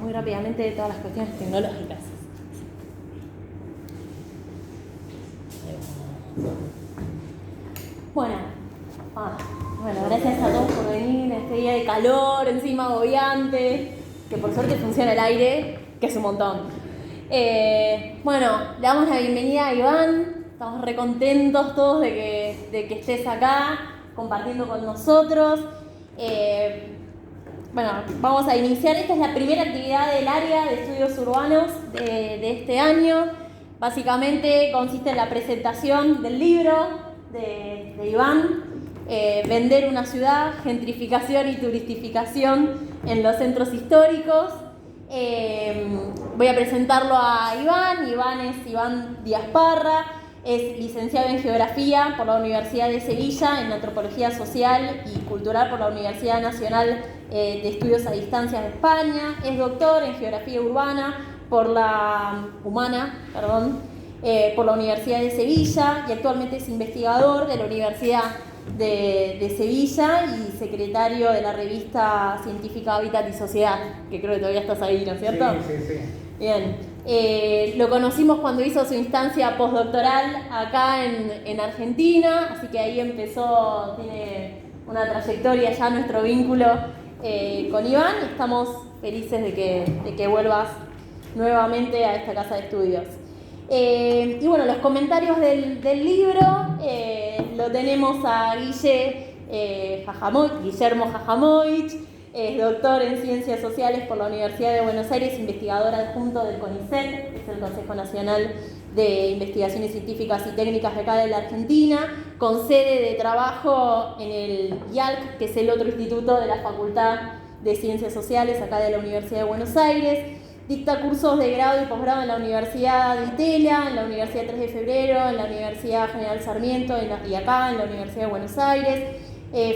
Muy rápidamente de todas las cuestiones tecnológicas. Bueno, gracias a todos por venir a este día de calor, encima agobiante, que por suerte funciona el aire, que es un montón. Le damos la bienvenida a Iván, estamos re contentos todos de que estés acá compartiendo con nosotros. Vamos a iniciar. Esta es la primera actividad del área de estudios urbanos de este año. Básicamente consiste en la presentación del libro de Iván, Vender una ciudad, gentrificación y turistificación en los centros históricos. Voy a presentarlo a Iván. Iván es Iván Díaz Parra. Es licenciado en Geografía por la Universidad de Sevilla, en Antropología Social y Cultural por la Universidad Nacional de Estudios a Distancia de España. Es doctor en Geografía por la Universidad de Sevilla y actualmente es investigador de la Universidad de Sevilla y secretario de la revista científica Hábitat y Sociedad, que creo que todavía estás ahí, ¿no es cierto? Sí. Bien. Lo conocimos cuando hizo su instancia postdoctoral acá en Argentina, así que ahí empezó, tiene una trayectoria ya nuestro vínculo con Iván. Estamos felices de que vuelvas nuevamente a esta casa de estudios. Los comentarios del libro lo tenemos a Guillermo Jajamovich. Es doctor en Ciencias Sociales por la Universidad de Buenos Aires, investigador adjunto del CONICET, que es el Consejo Nacional de Investigaciones Científicas y Técnicas de acá de la Argentina, con sede de trabajo en el IALC, que es el otro instituto de la Facultad de Ciencias Sociales acá de la Universidad de Buenos Aires. Dicta cursos de grado y posgrado en la Universidad de Itela, en la Universidad 3 de Febrero, en la Universidad General Sarmiento y acá en la Universidad de Buenos Aires.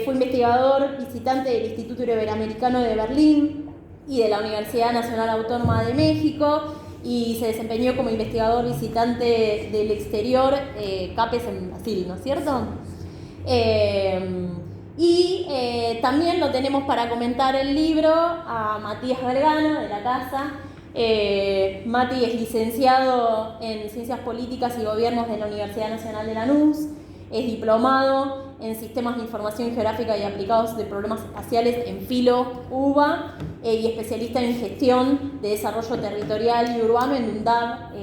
Fue investigador visitante del Instituto Iberoamericano de Berlín y de la Universidad Nacional Autónoma de México y se desempeñó como investigador visitante del exterior, CAPES en Brasil, ¿no es cierto? También lo tenemos para comentar el libro a Matías Vergano, de la casa. Mati es licenciado en Ciencias Políticas y Gobiernos de la Universidad Nacional de Lanús, es diplomado en Sistemas de Información Geográfica y Aplicados de Problemas Espaciales en Filo UBA y especialista en Gestión de Desarrollo Territorial y Urbano en UNDAV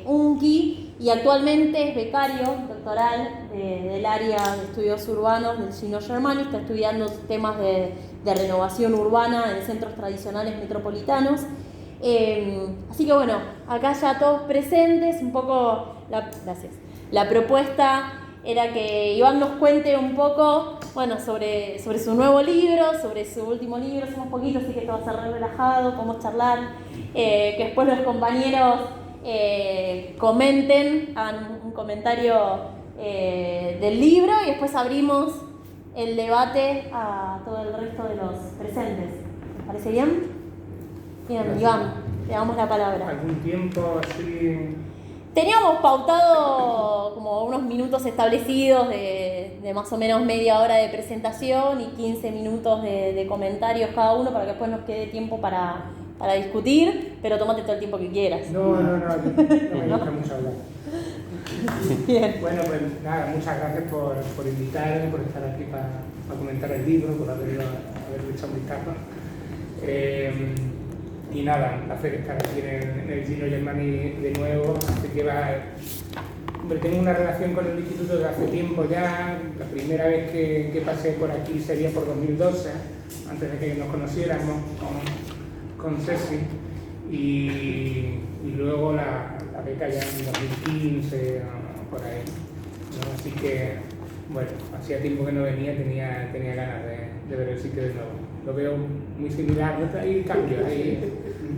UNCI, y actualmente es becario doctoral del área de estudios urbanos del Gino Germani. Está estudiando temas de renovación urbana en centros tradicionales metropolitanos. Así que acá ya todos presentes, un poco la propuesta era que Iván nos cuente un poco sobre su nuevo libro, sobre su último libro. Somos poquitos, así que esto va a ser re relajado, podemos charlar, que después los compañeros comenten, hagan un comentario del libro y después abrimos el debate a todo el resto de los presentes. ¿Les parece bien? Bien, Iván, le damos la palabra. ¿Algún tiempo así? Teníamos pautado como unos minutos establecidos de más o menos media hora de presentación y 15 minutos de comentarios cada uno para que después nos quede tiempo para discutir, pero tómate todo el tiempo que quieras. No me gusta mucho hablar. Bien. Pues nada, muchas gracias por invitarme, por estar aquí para comentar el libro, por haberle echado un vistazo. Y nada, un placer estar aquí en el Gino Germani de nuevo. Así que tengo una relación con el instituto de hace tiempo ya. La primera vez que pasé por aquí sería por 2012, antes de que nos conociéramos con Ceci. Y luego la beca ya en 2015, por ahí, ¿no? Así que, hacía tiempo que no venía, tenía ganas de ver el sitio de nuevo. Lo veo muy similar, ¿no? Hay cambios, hay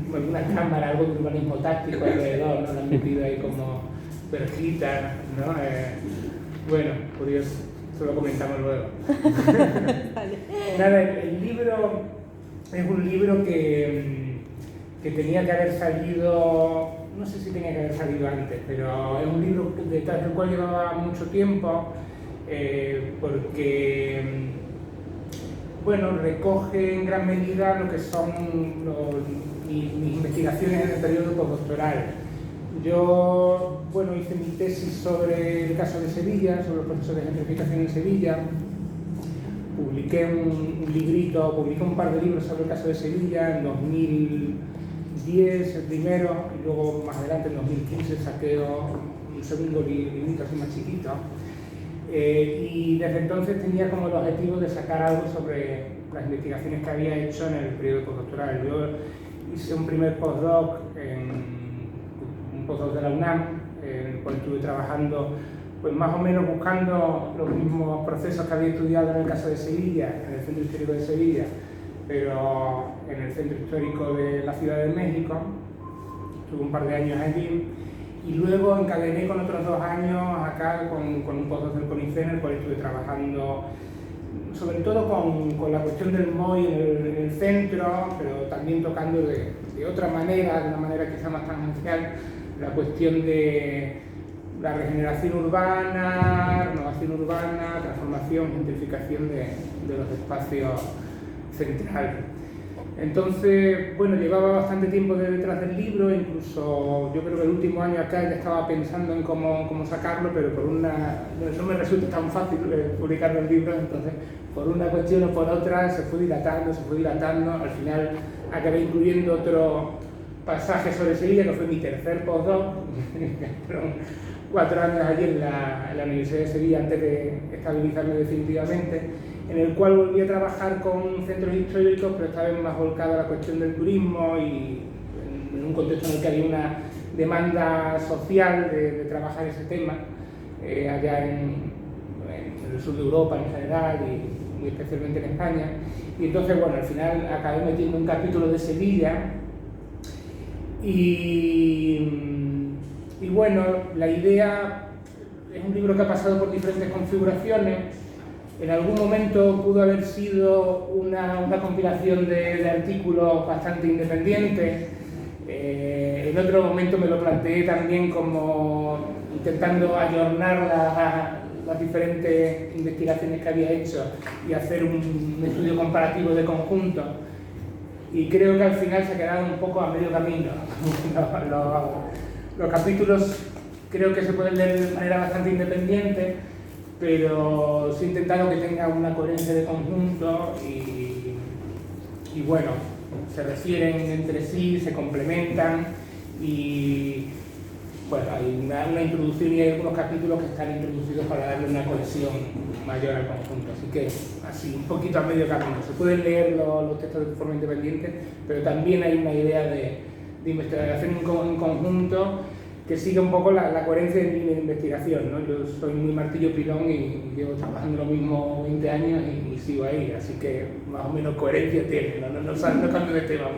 una cámara, algo de urbanismo táctico alrededor, ¿no? Lo han metido ahí como verjitas, ¿no? Curioso, eso lo comentamos luego. Nada, el libro es un libro que tenía que haber salido, no sé si tenía que haber salido antes, pero es un libro detrás del cual llevaba mucho tiempo, porque recoge en gran medida lo que son mi mis investigaciones en el periodo postdoctoral. Yo, bueno, hice mi tesis sobre el caso de Sevilla, sobre el proceso de gentrificación en Sevilla. Publiqué un par de libros sobre el caso de Sevilla en 2010, el primero, y luego más adelante en 2015 saqué un segundo librito así más chiquito. Y desde entonces tenía como el objetivo de sacar algo sobre las investigaciones que había hecho en el periodo postdoctoral. Yo hice un primer postdoc de la UNAM, en el cual estuve trabajando pues más o menos buscando los mismos procesos que había estudiado en el caso de Sevilla, en el Centro Histórico de Sevilla, pero en el Centro Histórico de la Ciudad de México. Estuve un par de años allí y luego encadené con otros 2 años acá con un postdoc del CONICET, en el cual estuve trabajando sobre todo con la cuestión del MOI en el centro, pero también tocando de otra manera, de una manera quizá más tangencial, la cuestión de la regeneración urbana, renovación urbana, transformación, gentrificación de los espacios centrales. Entonces, bueno, llevaba bastante tiempo detrás del libro, incluso yo creo que el último año acá ya estaba pensando en cómo sacarlo, pero eso me resulta tan fácil publicar los libros, entonces por una cuestión o por otra se fue dilatando, al final acabé incluyendo otro pasaje sobre Sevilla, que fue mi tercer postdoc, 4 años allí en la Universidad de Sevilla antes de estabilizarme definitivamente, en el cual volví a trabajar con centros históricos, pero esta vez más volcado a la cuestión del turismo y en un contexto en el que había una demanda social de trabajar ese tema, allá en el sur de Europa en general y muy especialmente en España. Y entonces, bueno, al final acabé metiendo un capítulo de Sevilla y bueno, la idea es un libro que ha pasado por diferentes configuraciones. En algún momento pudo haber sido una compilación de artículos bastante independientes. En otro momento me lo planteé también como intentando ayornar las diferentes investigaciones que había hecho y hacer un estudio comparativo de conjunto. Y creo que al final se ha quedado un poco a medio camino. Los capítulos creo que se pueden leer de manera bastante independiente, pero sí he intentado que tenga una coherencia de conjunto y bueno, se refieren entre sí, se complementan y bueno, hay una introducción y hay algunos capítulos que están introducidos para darle una cohesión mayor al conjunto, así que así, un poquito a medio camino. Se pueden leer los textos de forma independiente, pero también hay una idea de investigación en conjunto que sigue un poco la coherencia de mi investigación, ¿no? Yo soy muy martillo pilón y llevo trabajando lo mismo 20 años y sigo ahí, así que más o menos coherencia tiene, no cambio de tema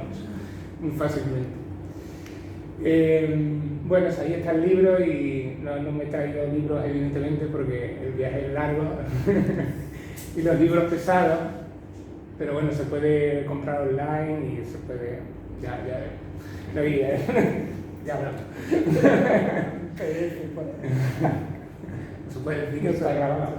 muy fácilmente. Bueno, ahí está el libro y no me he traído libros evidentemente porque el viaje es largo y los libros pesados, pero bueno, se puede comprar online y se puede, ya hablamos. Se puede decir que está grabado.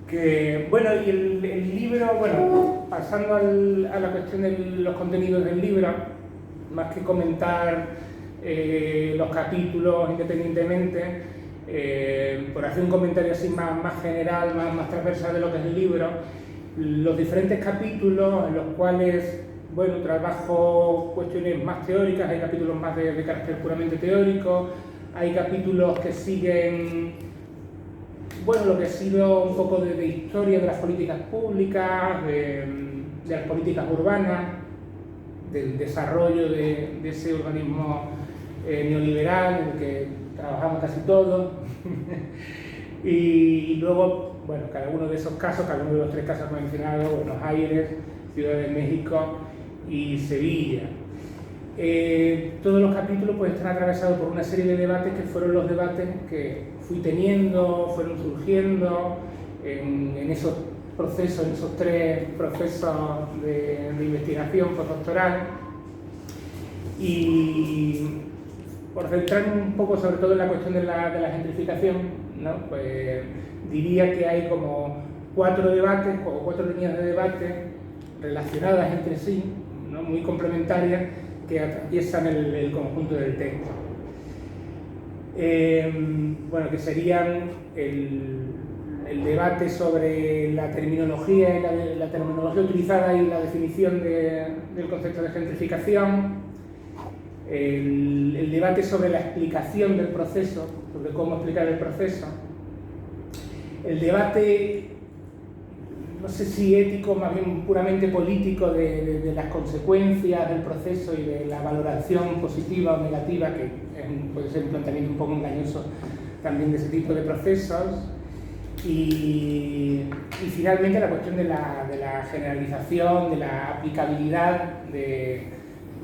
Que, bueno, y el libro, bueno, pasando a la cuestión de los contenidos del libro, más que comentar los capítulos independientemente, por hacer un comentario así más general, más transversal de lo que es el libro, los diferentes capítulos en los cuales, bueno, trabajo cuestiones más teóricas, hay capítulos más de carácter puramente teórico, hay capítulos que siguen, bueno, lo que ha sido un poco de historia de las políticas públicas, de las políticas urbanas, del desarrollo de ese organismo neoliberal en el que trabajamos casi todos. y luego, bueno, cada uno de esos casos, cada uno de los 3 casos mencionados, Buenos Aires, Ciudad de México y Sevilla. Todos los capítulos pues, están atravesados por una serie de debates que fueron los debates que fui teniendo, fueron surgiendo en esos procesos, en esos 3 procesos de investigación postdoctoral. Y por centrarme un poco sobre todo en la cuestión de la gentrificación, ¿no? Pues diría que hay como 4 debates o 4 líneas de debate relacionadas entre sí, ¿no? Muy complementarias que atraviesan el conjunto del texto. Bueno, que serían el debate sobre la terminología y la terminología utilizada y la definición del concepto de gentrificación, el debate sobre la explicación del proceso, sobre cómo explicar el proceso, el debate, no sé si ético, más bien puramente político, de las consecuencias del proceso y de la valoración positiva o negativa, que puede ser un planteamiento un poco engañoso también de ese tipo de procesos, y finalmente la cuestión de la generalización, de la aplicabilidad de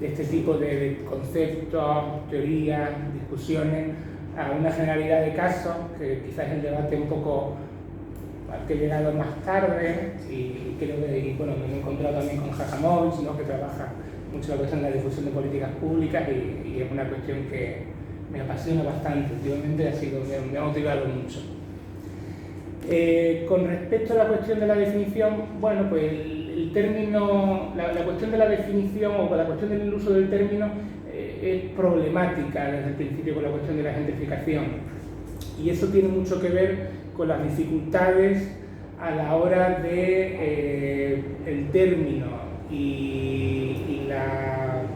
este tipo de conceptos, teorías, discusiones a una generalidad de casos, que quizás es el debate un poco al que he llegado más tarde, y creo que bueno, me he encontrado también con Jajamovich, ¿no? Que trabaja mucho la cuestión de la difusión de políticas públicas, y es una cuestión que me apasiona bastante últimamente, me ha motivado mucho. Con respecto a la cuestión de la definición, bueno, pues el término, la cuestión de la definición o la cuestión del uso del término es problemática desde el principio con la cuestión de la gentrificación, y eso tiene mucho que ver con las dificultades a la hora de el término y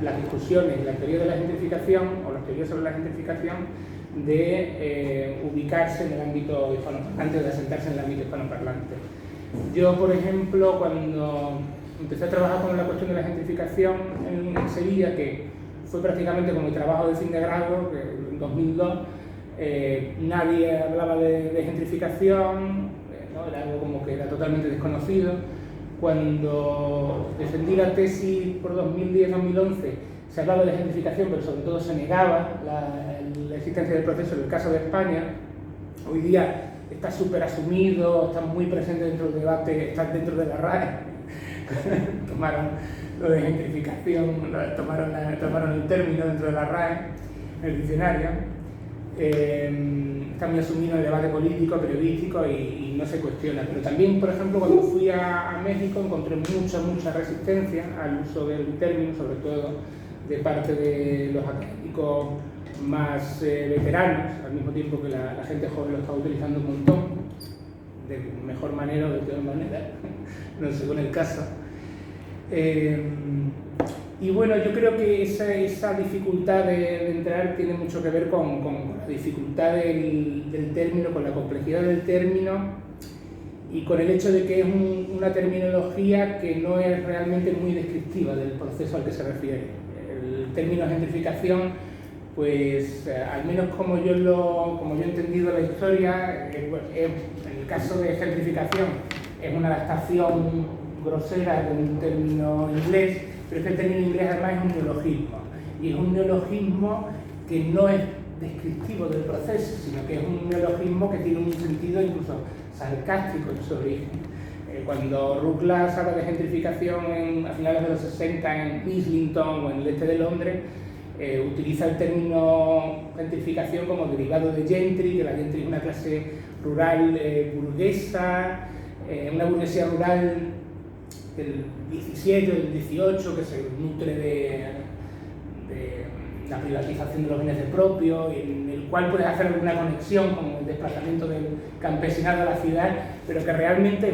las discusiones, la teoría de la gentrificación o las teorías sobre la gentrificación, de ubicarse en el ámbito hispanoparlante o de asentarse en el ámbito hispanoparlante. Yo, por ejemplo, cuando empecé a trabajar con la cuestión de la gentrificación en Sevilla, que fue prácticamente como mi trabajo de fin de grado, que en 2002, nadie hablaba de gentrificación, ¿no? Era algo como que era totalmente desconocido. Cuando defendí la tesis por 2010-2011, se hablaba de gentrificación, pero sobre todo se negaba la existencia del proceso en el caso de España. Hoy día está súper asumido, está muy presente dentro del debate, está dentro de la RAE. Tomaron lo de gentrificación, tomaron el término dentro de la RAE, el diccionario. Está muy asumido en el debate político, periodístico, y no se cuestiona. Pero también, por ejemplo, cuando fui a México encontré mucha resistencia al uso del término, sobre todo de parte de los académicos más veteranos, al mismo tiempo que la gente joven lo está utilizando un montón, de mejor manera o de peor manera, no según el caso. Y bueno, yo creo que esa dificultad de entrar tiene mucho que ver con la dificultad del término, con la complejidad del término, y con el hecho de que es una terminología que no es realmente muy descriptiva del proceso al que se refiere. El término gentrificación, pues al menos como yo he entendido la historia, en el caso de gentrificación es una adaptación grosera de un término inglés, pero este término inglés además es un neologismo, y es un neologismo que no es descriptivo del proceso, sino que es un neologismo que tiene un sentido incluso sarcástico en su origen. Cuando Rucklas habla de gentrificación a finales de los 60 en Islington o en el este de Londres, utiliza el término gentrificación como derivado de gentry, que la gentry es una clase rural burguesa, una burguesía rural del 17 o del 18 que se nutre de la privatización de los bienes propios, en el cual puedes hacer alguna conexión con el desplazamiento del campesinado a la ciudad, pero que realmente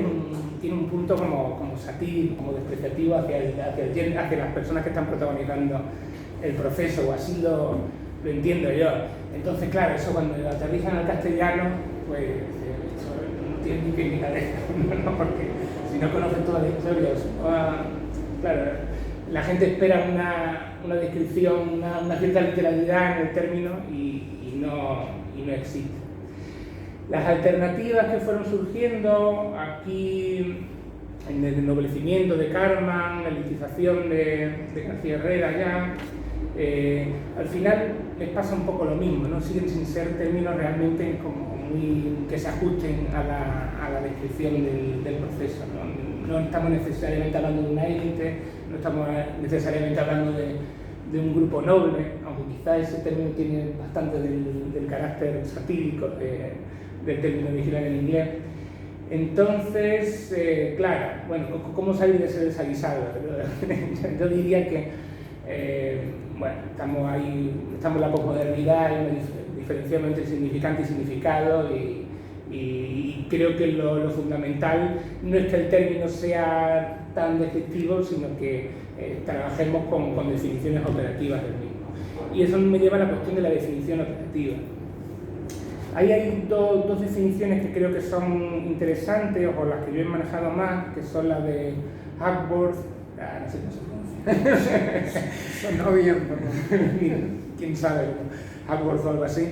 tiene un punto como satírico, como despreciativo hacia las personas que están protagonizando el proceso, o así lo entiendo yo. Entonces, claro, eso cuando lo aterrizan al castellano, pues eso no tiene ni pie ni cabeza, ¿no? Porque si no conocen toda la historia, claro, la gente espera una descripción, una cierta literalidad en el término, y no existe. Las alternativas que fueron surgiendo aquí, en el ennoblecimiento de Carman, la elitización de García Herrera ya, al final les pasa un poco lo mismo, ¿no? Siguen sin ser términos realmente como que se ajusten a la descripción del proceso, ¿no? No estamos necesariamente hablando de una élite, no estamos necesariamente hablando de un grupo noble, aunque quizá ese término tiene bastante del carácter satírico del término original en inglés. Entonces, claro, bueno, ¿cómo salir de ese desaguisado? Yo diría que, bueno, estamos en la posmodernidad, hay una diferenciación entre significante y significado, y creo que lo fundamental no es que el término sea tan descriptivo, sino que trabajemos con definiciones operativas del mismo. Y eso me lleva a la cuestión de la definición operativa. Ahí hay dos definiciones que creo que son interesantes, o las que yo he manejado más, que son las de Hackworth, no sé cómo se pronuncia. Sonó bien, quién sabe, Hackworth o algo así,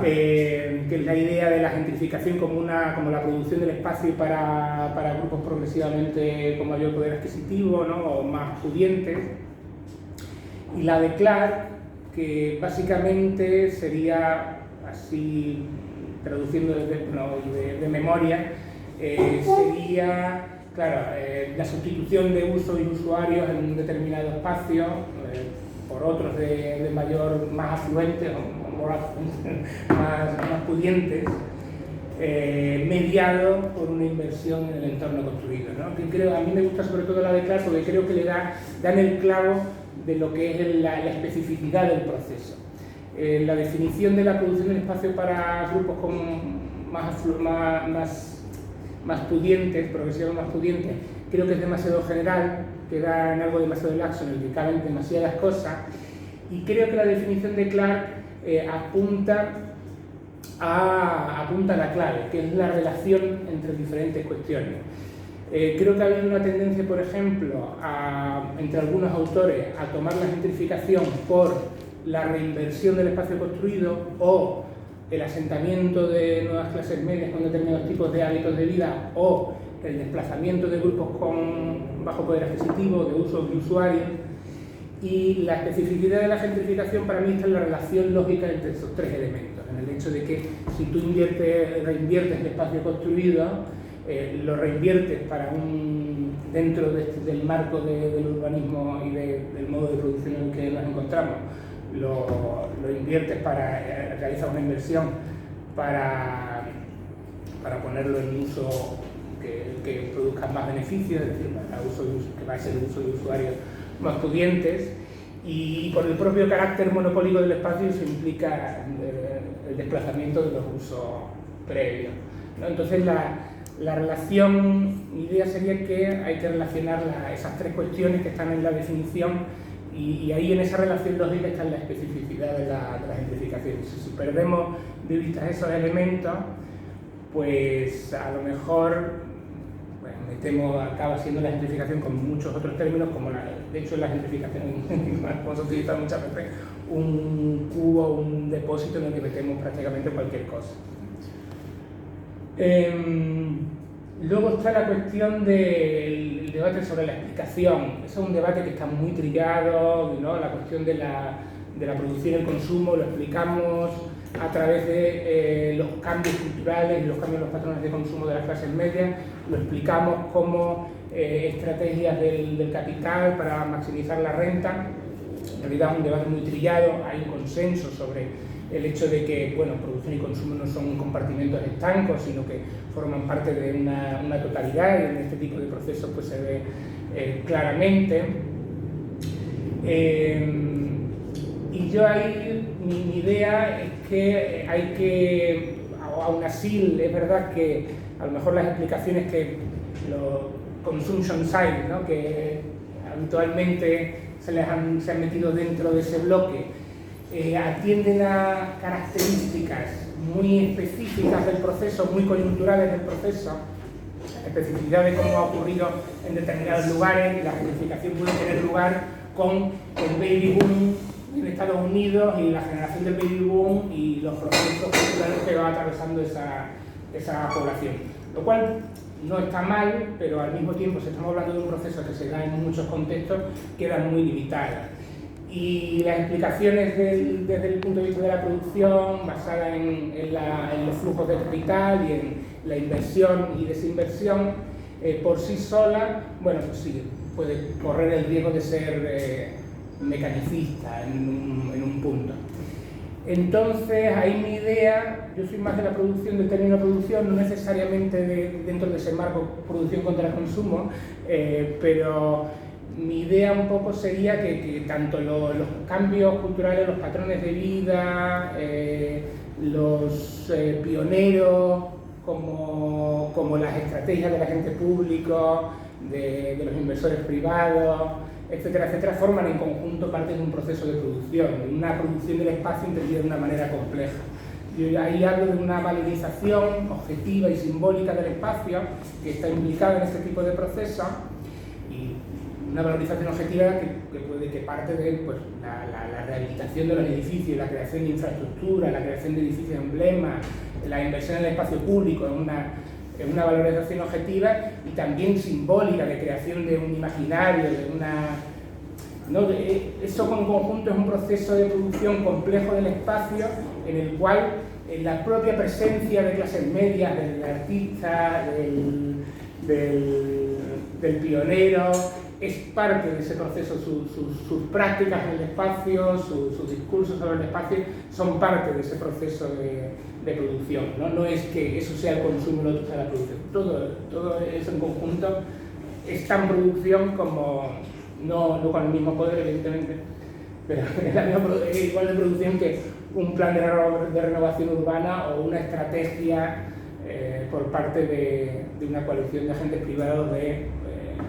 que es la idea de la gentrificación como la producción del espacio para grupos progresivamente con mayor poder adquisitivo, ¿no? O más pudientes. Y la de Clark, que básicamente sería, así traduciendo de memoria, sería, claro, la sustitución de usos y usuarios en un determinado espacio por otros más afluentes o más pudientes, mediado por una inversión en el entorno construido, ¿no? Que a mí me gusta sobre todo la de Clark, porque creo que le dan el clavo de lo que es la especificidad del proceso. La definición de la producción del espacio para grupos más pudientes, progresivamente más pudientes, creo que es demasiado general, queda en algo demasiado laxo en el que caben demasiadas cosas, y creo que la definición de Clark apunta a la clave, que es la relación entre diferentes cuestiones. Creo que ha habido una tendencia, por ejemplo, entre algunos autores a tomar la gentrificación por la reinversión del espacio construido o el asentamiento de nuevas clases medias con determinados tipos de hábitos de vida o el desplazamiento de grupos con bajo poder adquisitivo, de usos de usuarios. Y la especificidad de la gentrificación para mí está en la relación lógica entre estos tres elementos, en el hecho de que si tú reinviertes el espacio construido, lo reinviertes dentro del marco del urbanismo y del modo de producción en el que nos encontramos, lo inviertes para realizar una inversión para ponerlo en uso que produzca más beneficios, es decir, que va a ser el uso de usuarios más pudientes, y por el propio carácter monopólico del espacio se implica el desplazamiento de los usos previos, ¿no? Entonces la relación, mi idea sería que hay que relacionar esas tres cuestiones que están en la definición, y ahí en esa relación lógica está la especificidad de la gentrificación. Si perdemos de vista esos elementos, pues a lo mejor acaba siendo la gentrificación con muchos otros términos, como de hecho la gentrificación como se utiliza muchas veces, un cubo, un depósito en el que metemos prácticamente cualquier cosa. Luego está la cuestión del debate sobre la explicación. Eso es un debate que está muy trillado, ¿no? La cuestión de la producción y el consumo lo explicamos a través de los cambios culturales y los cambios en los patrones de consumo de las clases medias, lo explicamos como estrategias del capital para maximizar la renta. En realidad es un debate muy trillado, hay un consenso sobre el hecho de que, bueno, producción y consumo no son compartimentos estancos, sino que forman parte de una totalidad, y en este tipo de procesos pues se ve claramente. Y yo ahí, mi idea es que hay que, aún así es verdad que a lo mejor las explicaciones que los consumption side, ¿no?, que habitualmente se han metido dentro de ese bloque, atienden a características muy específicas del proceso, muy coyunturales del proceso, especificidad de cómo ha ocurrido en determinados lugares. La gentrificación puede tener lugar con el baby boom en Estados Unidos y la generación del baby boom y los procesos culturales que va atravesando esa población, lo cual no está mal, pero al mismo tiempo, si estamos hablando de un proceso que se da en muchos contextos, quedan muy limitadas. Y las explicaciones desde el punto de vista de la producción, basada en los flujos de capital y en la inversión y desinversión, por sí sola, bueno, pues sí, puede correr el riesgo de ser mecanicista en un punto. Entonces, ahí mi idea, yo soy más de la producción, del término producción, no necesariamente dentro de ese marco producción contra el consumo, pero mi idea un poco sería que tanto los cambios culturales, los patrones de vida, los pioneros, como las estrategias del agente público, de los inversores privados, etcétera, etcétera, forman en conjunto parte de un proceso de producción, de una producción del espacio entendida de una manera compleja. Yo ahí hablo de una valorización objetiva y simbólica del espacio que está implicada en este tipo de procesos, y una valorización objetiva que parte de pues, la rehabilitación de los edificios, la creación de infraestructura, la creación de edificios emblemas, la inversión en el espacio público, es una valorización objetiva y también simbólica, de creación de un imaginario, eso en conjunto es un proceso de producción complejo del espacio, en el cual la propia presencia de clases medias, del artista, del pionero, es parte de ese proceso. Sus prácticas en el espacio, sus discursos sobre el espacio son parte de ese proceso de producción, ¿no? No es que eso sea el consumo y lo otro sea la producción. Todo eso en conjunto es tan producción como, no con el mismo poder, evidentemente, pero es igual de producción que un plan de renovación urbana o una estrategia por parte de una coalición de agentes privados de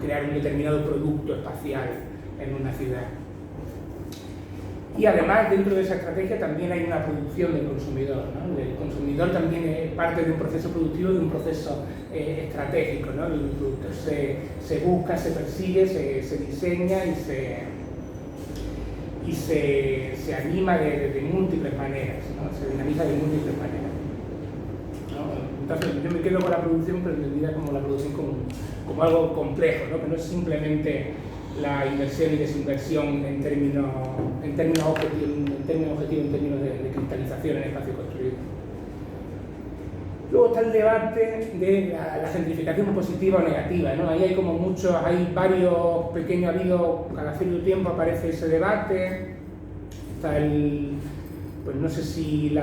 crear un determinado producto espacial en una ciudad. Y además, dentro de esa estrategia también hay una producción del consumidor, ¿no? El consumidor también es parte de un proceso productivo, de un proceso estratégico, ¿no? El producto se busca, se persigue, se diseña y se anima de múltiples maneras, ¿no? Se dinamiza de múltiples maneras, ¿no? Entonces yo me quedo con la producción, pero entendida como la producción como algo complejo, ¿no? Que no es simplemente la inversión y desinversión en términos objetivos, en términos de cristalización en espacio construido. Luego está el debate de la gentrificación positiva o negativa, ¿no? Ahí hay varios pequeños habidos, cada cierto tiempo aparece ese debate. Está pues no sé si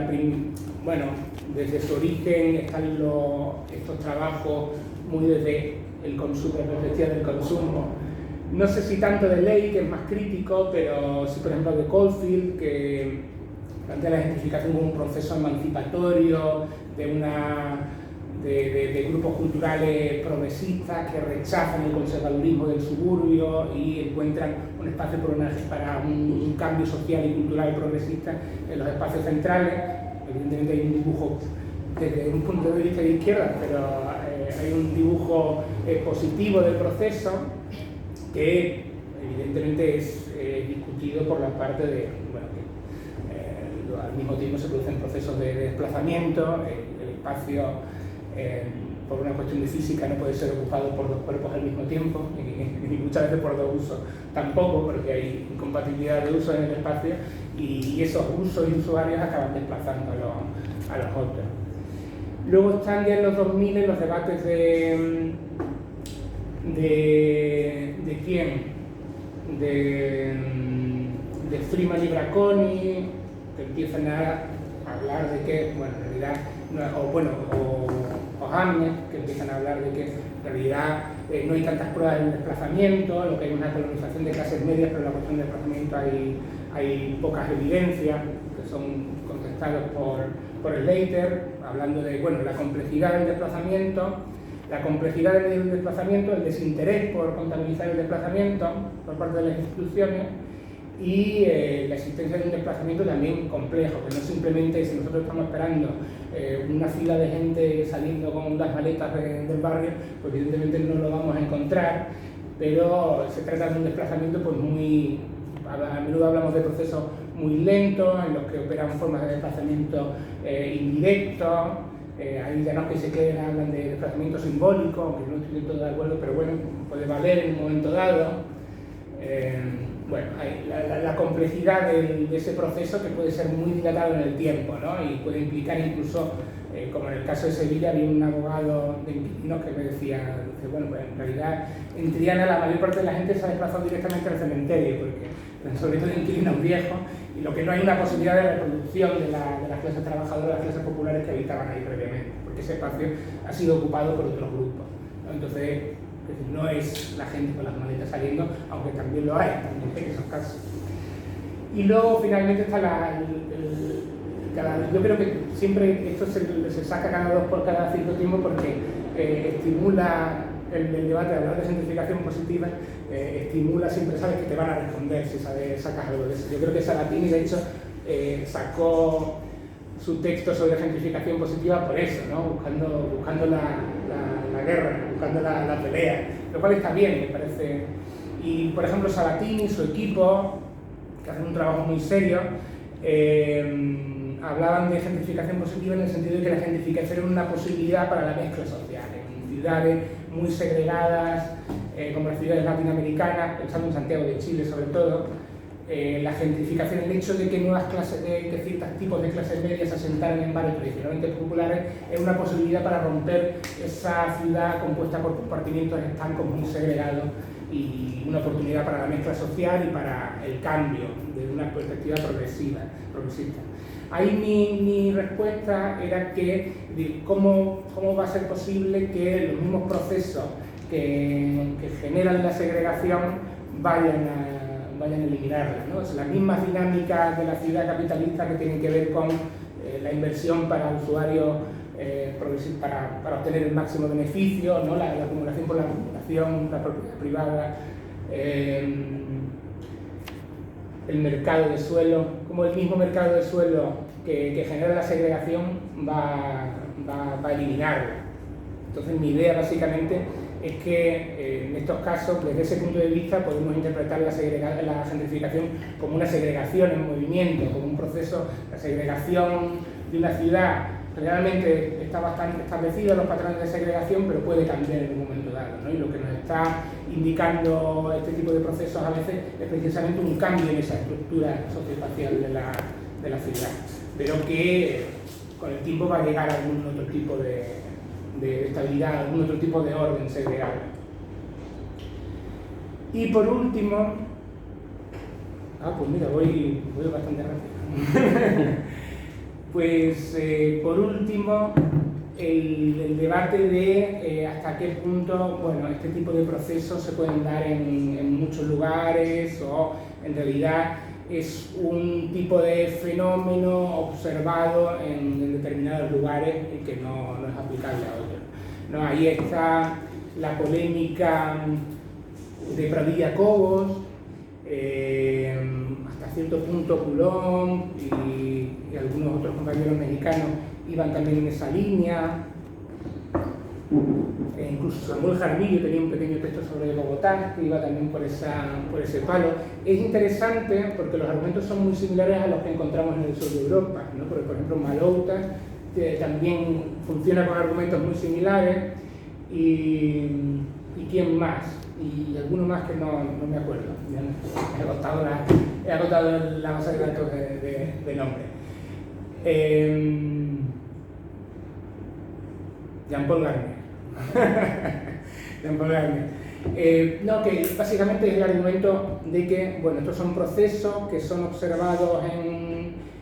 desde su origen están estos trabajos muy desde el consumo, la perspectiva del consumo. No sé si tanto de Ley, que es más crítico, pero sí, por ejemplo, de Caulfield, que plantea la gentrificación como un proceso emancipatorio de grupos culturales progresistas que rechazan el conservadurismo del suburbio y encuentran un espacio para un cambio social y cultural progresista en los espacios centrales. Evidentemente hay un dibujo desde un punto de vista de izquierda, pero hay un dibujo positivo del proceso que evidentemente es discutido por la parte de que al mismo tiempo se producen procesos de desplazamiento. El espacio, por una cuestión de física, no puede ser ocupado por dos cuerpos al mismo tiempo, y muchas veces por dos usos tampoco, porque hay incompatibilidad de usos en el espacio, y esos usos y usuarios acaban desplazando a los otros. Luego están ya en los 2000 los debates de quién, de Freeman y Bracconi, que empiezan a hablar de que, bueno, en realidad, o Hamnet, que empiezan a hablar de que en realidad no hay tantas pruebas del desplazamiento, lo que hay una colonización de clases medias, pero en la cuestión del desplazamiento hay pocas evidencias, que son contestados por Slater, hablando de la complejidad del desplazamiento, el desinterés por contabilizar el desplazamiento por parte de las instituciones, y la existencia de un desplazamiento también complejo, que no simplemente, si nosotros estamos esperando una fila de gente saliendo con las maletas del barrio, pues evidentemente no lo vamos a encontrar, pero se trata de un desplazamiento pues a menudo hablamos de procesos muy lentos, en los que operan formas de desplazamiento indirectos. Hay llanos que se quedan, hablan de desplazamiento simbólico, aunque no estoy del todo de acuerdo, pero bueno, puede valer en un momento dado. La complejidad de ese proceso, que puede ser muy dilatado en el tiempo, ¿no? Y puede implicar incluso, como en el caso de Sevilla, había un abogado de inquilinos que me decía, pues en realidad en Triana la mayor parte de la gente se ha desplazado directamente al cementerio, porque sobre todo inquilinos viejos, y lo que no hay una posibilidad de reproducción de las clases trabajadoras, de las clases populares que habitaban ahí previamente, porque ese espacio ha sido ocupado por otros grupos, ¿no? Entonces, no es la gente con las maletas saliendo, aunque también lo hay, también hay esos casos. Y luego finalmente está yo creo que siempre esto se saca cada 2 por cada cierto tiempo porque estimula el debate de hablar de gentrificación positiva, estimula siempre, sabes que te van a responder si sacas algo de eso. Yo creo que Sabatini de hecho sacó su texto sobre gentrificación positiva por eso, ¿no? buscando la guerra, buscando la pelea, lo cual está bien, me parece. Y por ejemplo Sabatini, su equipo, que hacen un trabajo muy serio, hablaban de gentrificación positiva en el sentido de que la gentrificación era una posibilidad para la mezcla social. En ciudades muy segregadas, como las ciudades latinoamericanas, pensando en Santiago de Chile sobre todo, la gentrificación, el hecho de que nuevas clases, que ciertos tipos de clases medias se asentaran en barrios tradicionalmente populares, es una posibilidad para romper esa ciudad compuesta por compartimientos estancos muy segregados y una oportunidad para la mezcla social y para el cambio desde una perspectiva progresista. Ahí mi respuesta era que cómo va a ser posible que los mismos procesos que generan la segregación vayan a eliminarla, ¿no? Es las mismas dinámicas de la ciudad capitalista que tienen que ver con la inversión para usuarios para obtener el máximo beneficio, ¿no? La acumulación por la acumulación, la propiedad privada, el mercado de suelo, como el mismo mercado de suelo que genera la segregación va a eliminarla. Entonces mi idea básicamente es que en estos casos, desde ese punto de vista, podemos interpretar la gentrificación como una segregación en movimiento, como un proceso, la segregación de una ciudad. Generalmente está bastante establecido los patrones de segregación, pero puede cambiar en un momento dado, ¿no? Y lo que nos está indicando este tipo de procesos a veces es precisamente un cambio en esa estructura socioespacial de la ciudad, pero que con el tiempo va a llegar a algún otro tipo de estabilidad, algún otro tipo de orden segregado. Y por último, pues mira, voy bastante rápido. Pues por último, el debate de hasta qué punto, bueno, este tipo de procesos se pueden dar en muchos lugares o en realidad es un tipo de fenómeno observado en determinados lugares y que no es aplicable a otros, ¿no? Ahí está la polémica de Pradilla Cobos, hasta cierto punto Coulomb y algunos otros compañeros mexicanos iban también en esa línea. Incluso Samuel Jaramillo tenía un pequeño texto sobre Bogotá que iba también por ese palo. Es interesante porque los argumentos son muy similares a los que encontramos en el sur de Europa, ¿no? Porque, por ejemplo, Malouta también funciona con argumentos muy similares y quién más, y alguno más que no me acuerdo. He agotado la base de datos de nombre. Jean-Paul Garnier. Jean-Paul Garnier. No, que básicamente es el argumento de que, bueno, estos son procesos que son observados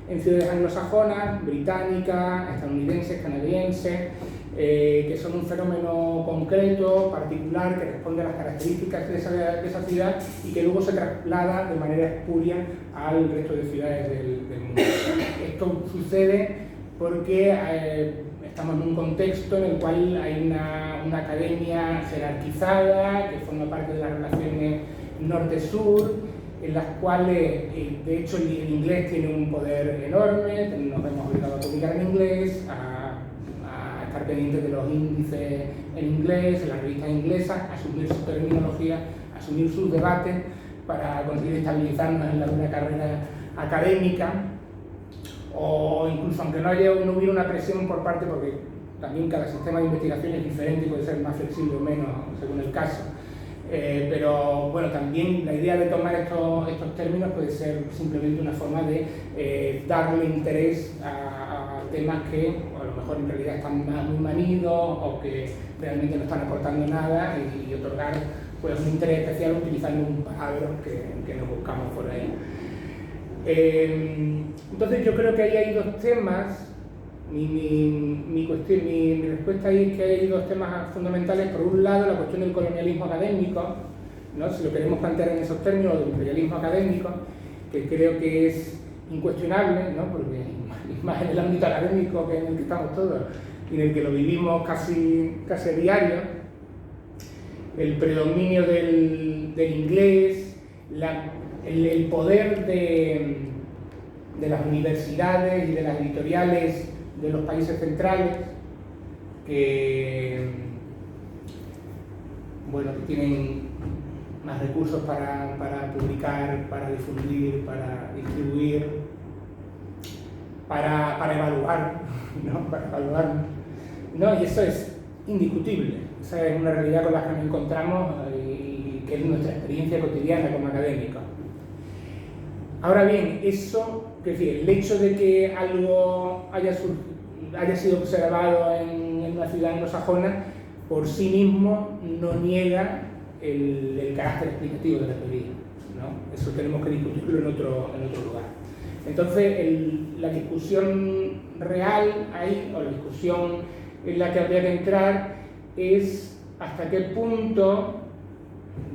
en ciudades anglosajonas, británicas, estadounidenses, canadienses, que son un fenómeno concreto, particular, que responde a las características de esa ciudad y que luego se traslada de manera espuria al resto de ciudades del mundo. Esto sucede porque estamos en un contexto en el cual hay una academia jerarquizada que forma parte de las relaciones norte-sur, en las cuales, de hecho, el inglés tiene un poder enorme, nos vemos obligados a publicar en inglés, a estar pendientes de los índices en inglés, en las revistas inglesas, asumir su terminología, asumir sus debates para conseguir estabilizarnos en una carrera académica, o incluso aunque no hubiera una presión por parte, porque también cada sistema de investigación es diferente y puede ser más flexible o menos según el caso. Pero bueno, también la idea de tomar estos términos puede ser simplemente una forma de darle interés a temas que a lo mejor en realidad están muy manidos o que realmente no están aportando nada y otorgar pues un interés especial utilizando un palabra que nos buscamos por ahí. Entonces yo creo que ahí hay dos temas. Mi respuesta ahí es que hay dos temas fundamentales. Por un lado, la cuestión del colonialismo académico, ¿no? Si lo queremos plantear en esos términos, del imperialismo académico, que creo que es incuestionable, ¿no? Porque más en el ámbito académico que en el que estamos todos y en el que lo vivimos casi a diario, el predominio del inglés, el poder de las universidades y de las editoriales de los países centrales, que tienen más recursos para publicar, para difundir, para distribuir, para evaluar, ¿no? Para evaluar, ¿no? Y eso es indiscutible. Esa es una realidad con la que nos encontramos y que es nuestra experiencia cotidiana como académicos. Ahora bien, eso, es decir, el hecho de que algo haya sido observado en una ciudad anglosajona, por sí mismo no niega el carácter explicativo de la teoría, ¿no? Eso tenemos que discutirlo en otro lugar. Entonces, la discusión real ahí, o la discusión en la que habría que entrar, es hasta qué punto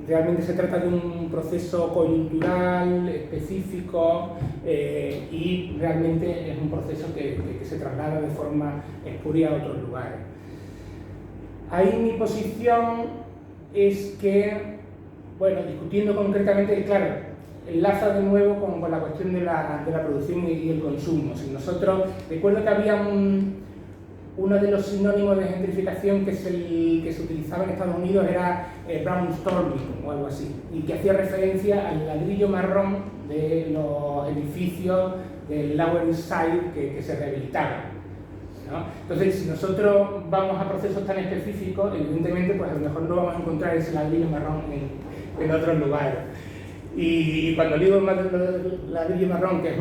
realmente se trata de un proceso coyuntural, específico, y realmente es un proceso que se traslada de forma espuria a otros lugares. Ahí mi posición es que, discutiendo concretamente, claro, enlaza de nuevo con la cuestión de la producción y el consumo. Si nosotros, recuerdo que había uno de los sinónimos de gentrificación que se utilizaba en Estados Unidos era brownstorming o algo así, y que hacía referencia al ladrillo marrón de los edificios del Lower East Side que se rehabilitaban, ¿no? Entonces, si nosotros vamos a procesos tan específicos, evidentemente, pues a lo mejor no vamos a encontrar ese ladrillo marrón en otros lugares. Y cuando digo ladrillo marrón, que es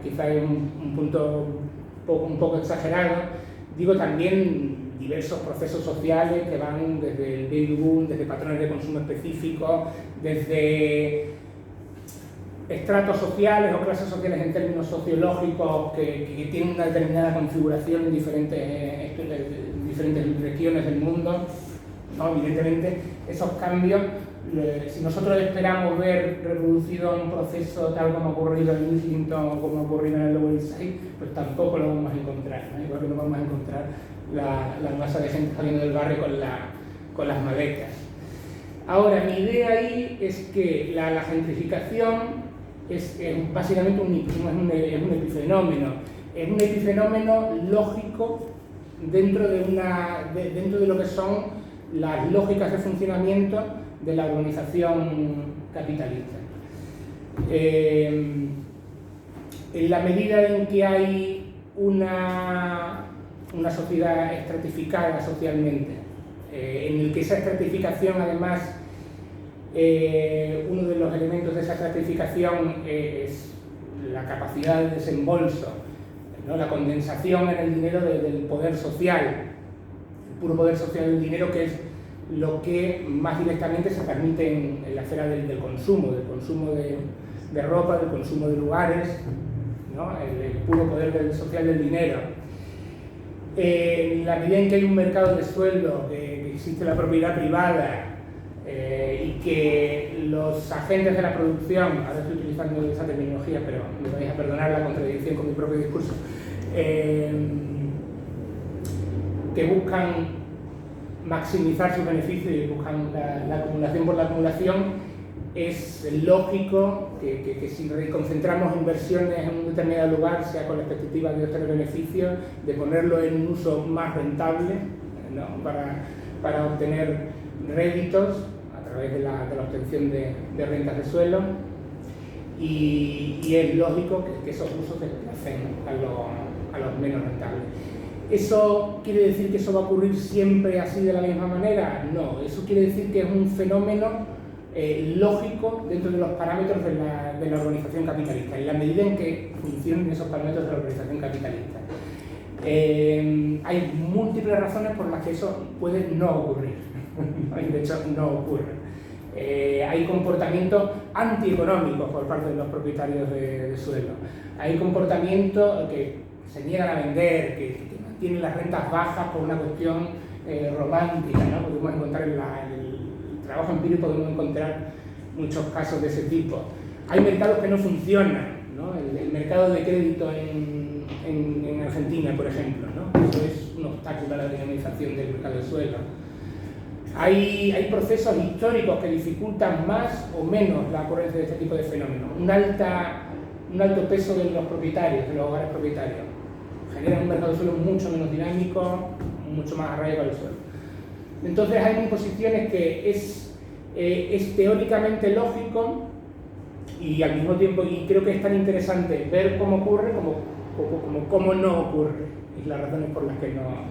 quizá es un punto un poco exagerado, digo también diversos procesos sociales que van desde el baby boom, desde patrones de consumo específicos, desde estratos sociales o clases sociales en términos sociológicos que tienen una determinada configuración en diferentes regiones del mundo, ¿no? Evidentemente, esos cambios, si nosotros esperamos ver reproducido un proceso tal como ha ocurrido en Islington o como ha ocurrido en el Lower East Side, pues tampoco lo vamos a encontrar, ¿no? Igual que no vamos a encontrar la masa de gente saliendo del barrio con las maletas. Ahora, mi idea ahí es que la gentrificación es básicamente un epifenómeno. Es un epifenómeno lógico dentro de lo que son las lógicas de funcionamiento de la organización capitalista. En la medida en que hay una sociedad estratificada socialmente, en el que esa estratificación además, uno de los elementos de esa estratificación es la capacidad de desembolso, ¿no? La condensación en el dinero del poder social, el puro poder social del dinero, que es lo que más directamente se transmite en la esfera del consumo de ropa, del consumo de lugares, ¿no? El puro poder social del dinero. En la medida en que hay un mercado de sueldo, que existe la propiedad privada, y que los agentes de la producción, ahora estoy utilizando esa terminología, pero me vais a perdonar la contradicción con mi propio discurso, que buscan maximizar sus beneficios y buscan la acumulación por la acumulación, es lógico que si concentramos inversiones en un determinado lugar, sea con la expectativa de obtener beneficios, de ponerlo en un uso más rentable, ¿no? para obtener réditos a través de la obtención de rentas de suelo, y es lógico que esos usos desplacen a los menos rentables. ¿Eso quiere decir que eso va a ocurrir siempre así de la misma manera? No, eso quiere decir que es un fenómeno lógico dentro de los parámetros de la organización capitalista, en la medida en que funcionen esos parámetros de la organización capitalista. Hay múltiples razones por las que eso puede no ocurrir, Y de hecho no ocurre. Hay comportamientos antieconómicos por parte de los propietarios de suelo. Hay comportamientos que se niegan a vender, que mantienen las rentas bajas por una cuestión romántica, ¿no? Podemos encontrar en el trabajo empírico, podemos encontrar muchos casos de ese tipo. Hay mercados que no funcionan, ¿no? El mercado de crédito en Argentina, por ejemplo, ¿no? Eso es un obstáculo a la dinamización del mercado del suelo. Hay procesos históricos que dificultan más o menos la ocurrencia de este tipo de fenómenos. Un alto peso de los propietarios, de los hogares propietarios, generan un mercado de suelo mucho menos dinámico, mucho más arraigado al suelo. Entonces hay posiciones que es teóricamente lógico y al mismo tiempo, y creo que es tan interesante ver cómo ocurre como cómo no ocurre, y las razones por las que no ocurre.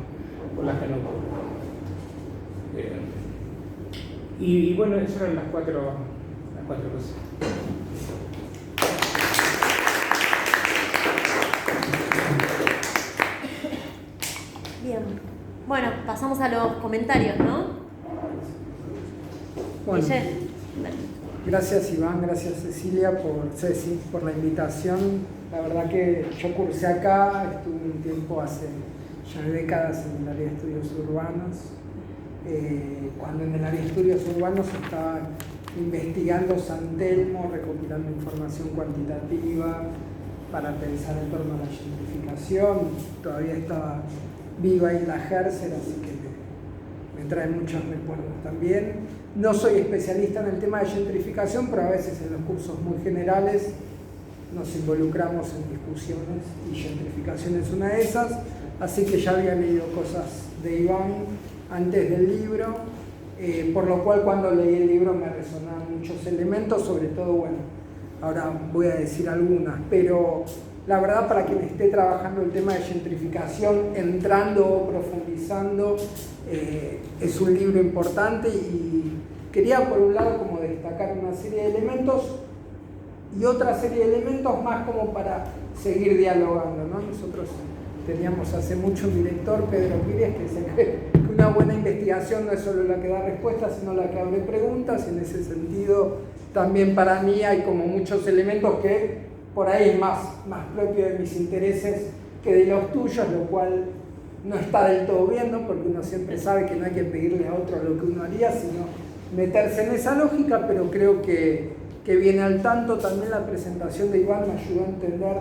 Y bueno, esas eran las cuatro cosas. Bien. Bueno, pasamos a los comentarios, ¿no? Bueno, Guille. gracias Iván, gracias Cecilia por la invitación. La verdad que yo cursé acá, estuve un tiempo hace ya décadas en el área de estudios urbanos. Cuando en el área de estudios urbanos estaba investigando San Telmo, recopilando información cuantitativa para pensar en torno a la gentrificación. Todavía estaba viva Isla Herzer, así que me trae muchos recuerdos también. No soy especialista en el tema de gentrificación, pero a veces en los cursos muy generales nos involucramos en discusiones y gentrificación es una de esas, así que ya había leído cosas de Iván antes del libro, por lo cual cuando leí el libro me resonaban muchos elementos, sobre todo, bueno, ahora voy a decir algunas, pero la verdad para quien esté trabajando el tema de gentrificación, entrando o profundizando, es un libro importante y quería por un lado como destacar una serie de elementos y otra serie de elementos más como para seguir dialogando, ¿no? Nosotros teníamos hace mucho un director, Pedro Pires, que dice que una buena investigación no es solo la que da respuestas, sino la que abre preguntas, y en ese sentido también para mí hay como muchos elementos que por ahí es más propio de mis intereses que de los tuyos, lo cual no está del todo bien, ¿no? Porque uno siempre sabe que no hay que pedirle a otro lo que uno haría, sino meterse en esa lógica, pero creo que viene al tanto. También la presentación de Iván me ayudó a entender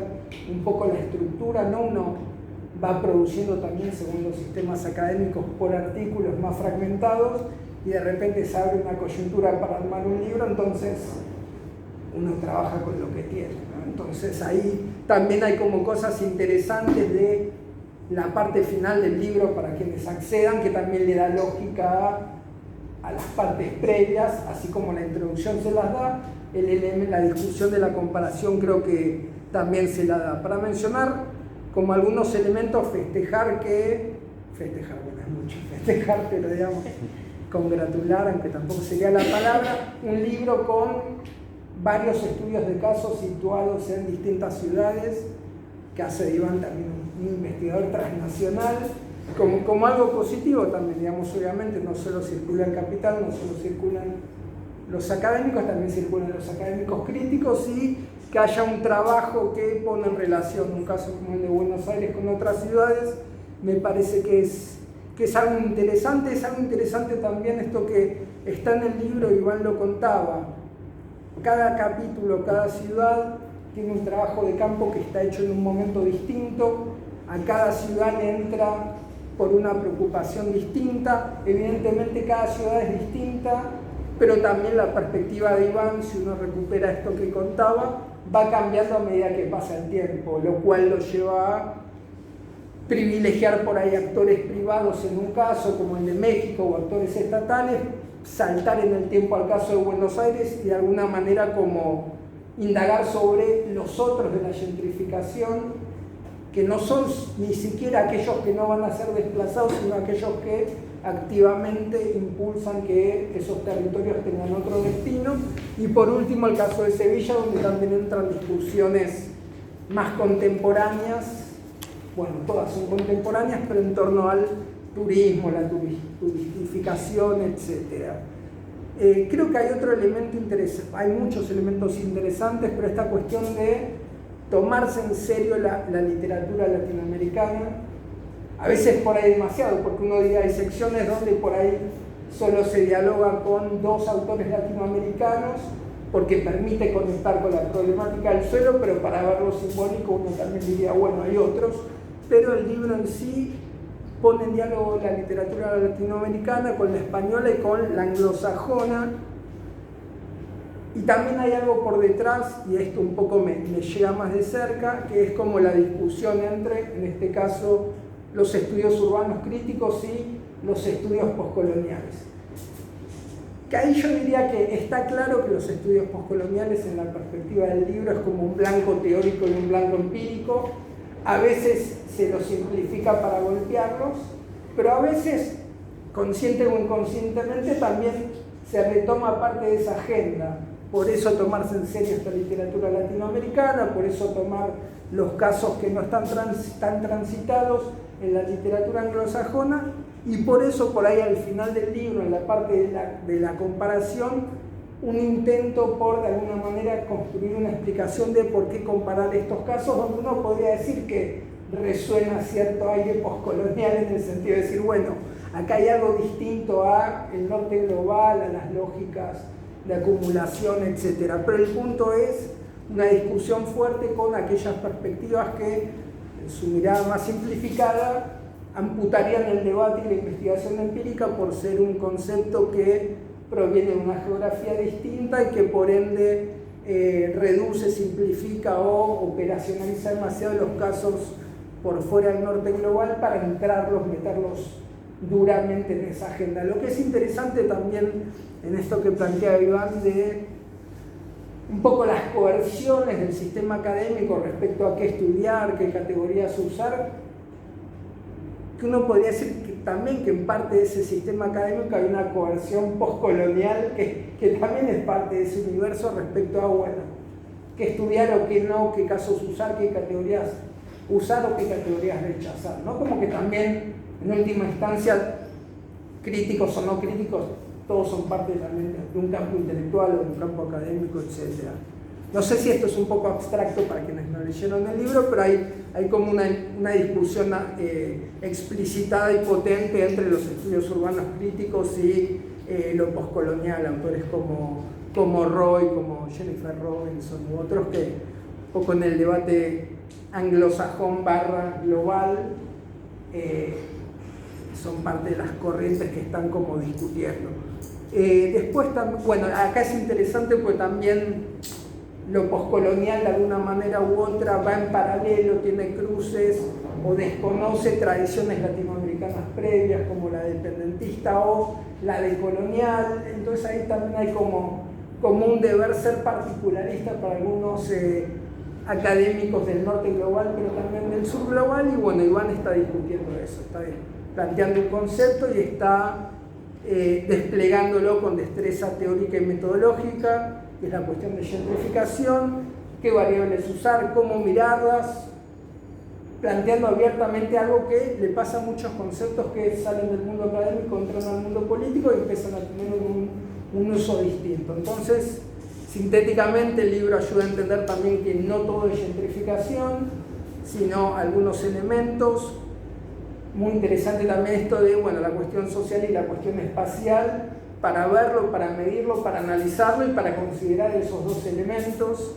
un poco la estructura, ¿no? Uno va produciendo también según los sistemas académicos por artículos más fragmentados y de repente se abre una coyuntura para armar un libro, entonces uno trabaja con lo que tiene, ¿no? Entonces ahí también hay como cosas interesantes de la parte final del libro para quienes accedan, que también le da lógica a las partes previas, así como la introducción se las da, la discusión de la comparación creo que también se la da. Para mencionar como algunos elementos, festejar, bueno, es mucho festejar, pero digamos, congratular, aunque tampoco sería la palabra, un libro con varios estudios de casos situados en distintas ciudades, que hace de Iván también un investigador transnacional, como algo positivo también, digamos, obviamente no solo circula en Capital, no solo circulan los académicos, también circulan los académicos críticos, y que haya un trabajo que pone en relación un caso como el de Buenos Aires con otras ciudades, me parece que es algo interesante. Es algo interesante también esto que está en el libro, Iván lo contaba, cada capítulo, cada ciudad tiene un trabajo de campo que está hecho en un momento distinto, a cada ciudad le entra por una preocupación distinta, evidentemente cada ciudad es distinta, pero también la perspectiva de Iván, si uno recupera esto que contaba, va cambiando a medida que pasa el tiempo, lo cual lo lleva a privilegiar por ahí actores privados en un caso, como el de México, o actores estatales, saltar en el tiempo al caso de Buenos Aires y de alguna manera como indagar sobre los otros de la gentrificación, que no son ni siquiera aquellos que no van a ser desplazados, sino aquellos que activamente impulsan que esos territorios tengan otro destino. Y por último el caso de Sevilla, donde también entran discusiones más contemporáneas, bueno, todas son contemporáneas, pero en torno al turismo, la turistificación, etc. Creo que hay otro elemento interesante, hay muchos elementos interesantes, pero esta cuestión de tomarse en serio la literatura latinoamericana, a veces por ahí demasiado, porque uno diría hay secciones donde por ahí solo se dialoga con 2 autores latinoamericanos, porque permite conectar con la problemática del suelo, pero para verlo simbólico uno también diría, bueno, hay otros, pero el libro en sí pone en diálogo la literatura latinoamericana con la española y con la anglosajona, y también hay algo por detrás, y esto un poco me llega más de cerca, que es como la discusión entre, en este caso, los estudios urbanos críticos y los estudios postcoloniales. Que ahí yo diría que está claro que los estudios postcoloniales en la perspectiva del libro es como un blanco teórico y un blanco empírico. A veces se los simplifica para golpearlos, pero a veces, consciente o inconscientemente, también se retoma parte de esa agenda. Por eso tomarse en serio esta literatura latinoamericana, por eso tomar los casos que no están tan transitados en la literatura anglosajona, y por eso por ahí al final del libro, en la parte de la comparación, un intento por de alguna manera construir una explicación de por qué comparar estos casos, donde uno podría decir que resuena cierto aire postcolonial en el sentido de decir, bueno, acá hay algo distinto a el norte global, a las lógicas de acumulación, etc. Pero el punto es una discusión fuerte con aquellas perspectivas que, en su mirada más simplificada, amputarían el debate y la investigación empírica por ser un concepto que proviene de una geografía distinta y que por ende reduce, simplifica o operacionaliza demasiado los casos por fuera del norte global para meterlos duramente en esa agenda. Lo que es interesante también en esto que plantea Iván de un poco las coerciones del sistema académico respecto a qué estudiar, qué categorías usar, que uno podría decir que también que en parte de ese sistema académico hay una coerción postcolonial que también es parte de ese universo respecto a, bueno, qué estudiar o qué no, qué casos usar, qué categorías usar o qué categorías rechazar, ¿no? Como que también, en última instancia, críticos o no críticos, todos son parte también de un campo intelectual o de un campo académico, etc. No sé si esto es un poco abstracto para quienes no leyeron el libro, pero hay como una discusión explicitada y potente entre los estudios urbanos críticos y lo postcolonial, autores como Roy, como Jennifer Robinson u otros que un poco en el debate anglosajón / global son parte de las corrientes que están como discutiendo. Después, bueno, acá es interesante porque también lo postcolonial de alguna manera u otra va en paralelo, tiene cruces o desconoce tradiciones latinoamericanas previas como la dependentista o la decolonial, entonces ahí también hay como un deber ser particularista para algunos académicos del norte global, pero también del sur global, y bueno, Iván está discutiendo eso, está planteando un concepto y está desplegándolo con destreza teórica y metodológica, que es la cuestión de gentrificación, qué variables usar, cómo mirarlas, planteando abiertamente algo que le pasa a muchos conceptos que salen del mundo académico, entran al mundo político y empiezan a tener un uso distinto. Entonces, sintéticamente, el libro ayuda a entender también que no todo es gentrificación, sino algunos elementos. Muy interesante también esto de, bueno, la cuestión social y la cuestión espacial, para verlo, para medirlo, para analizarlo y para considerar esos dos elementos.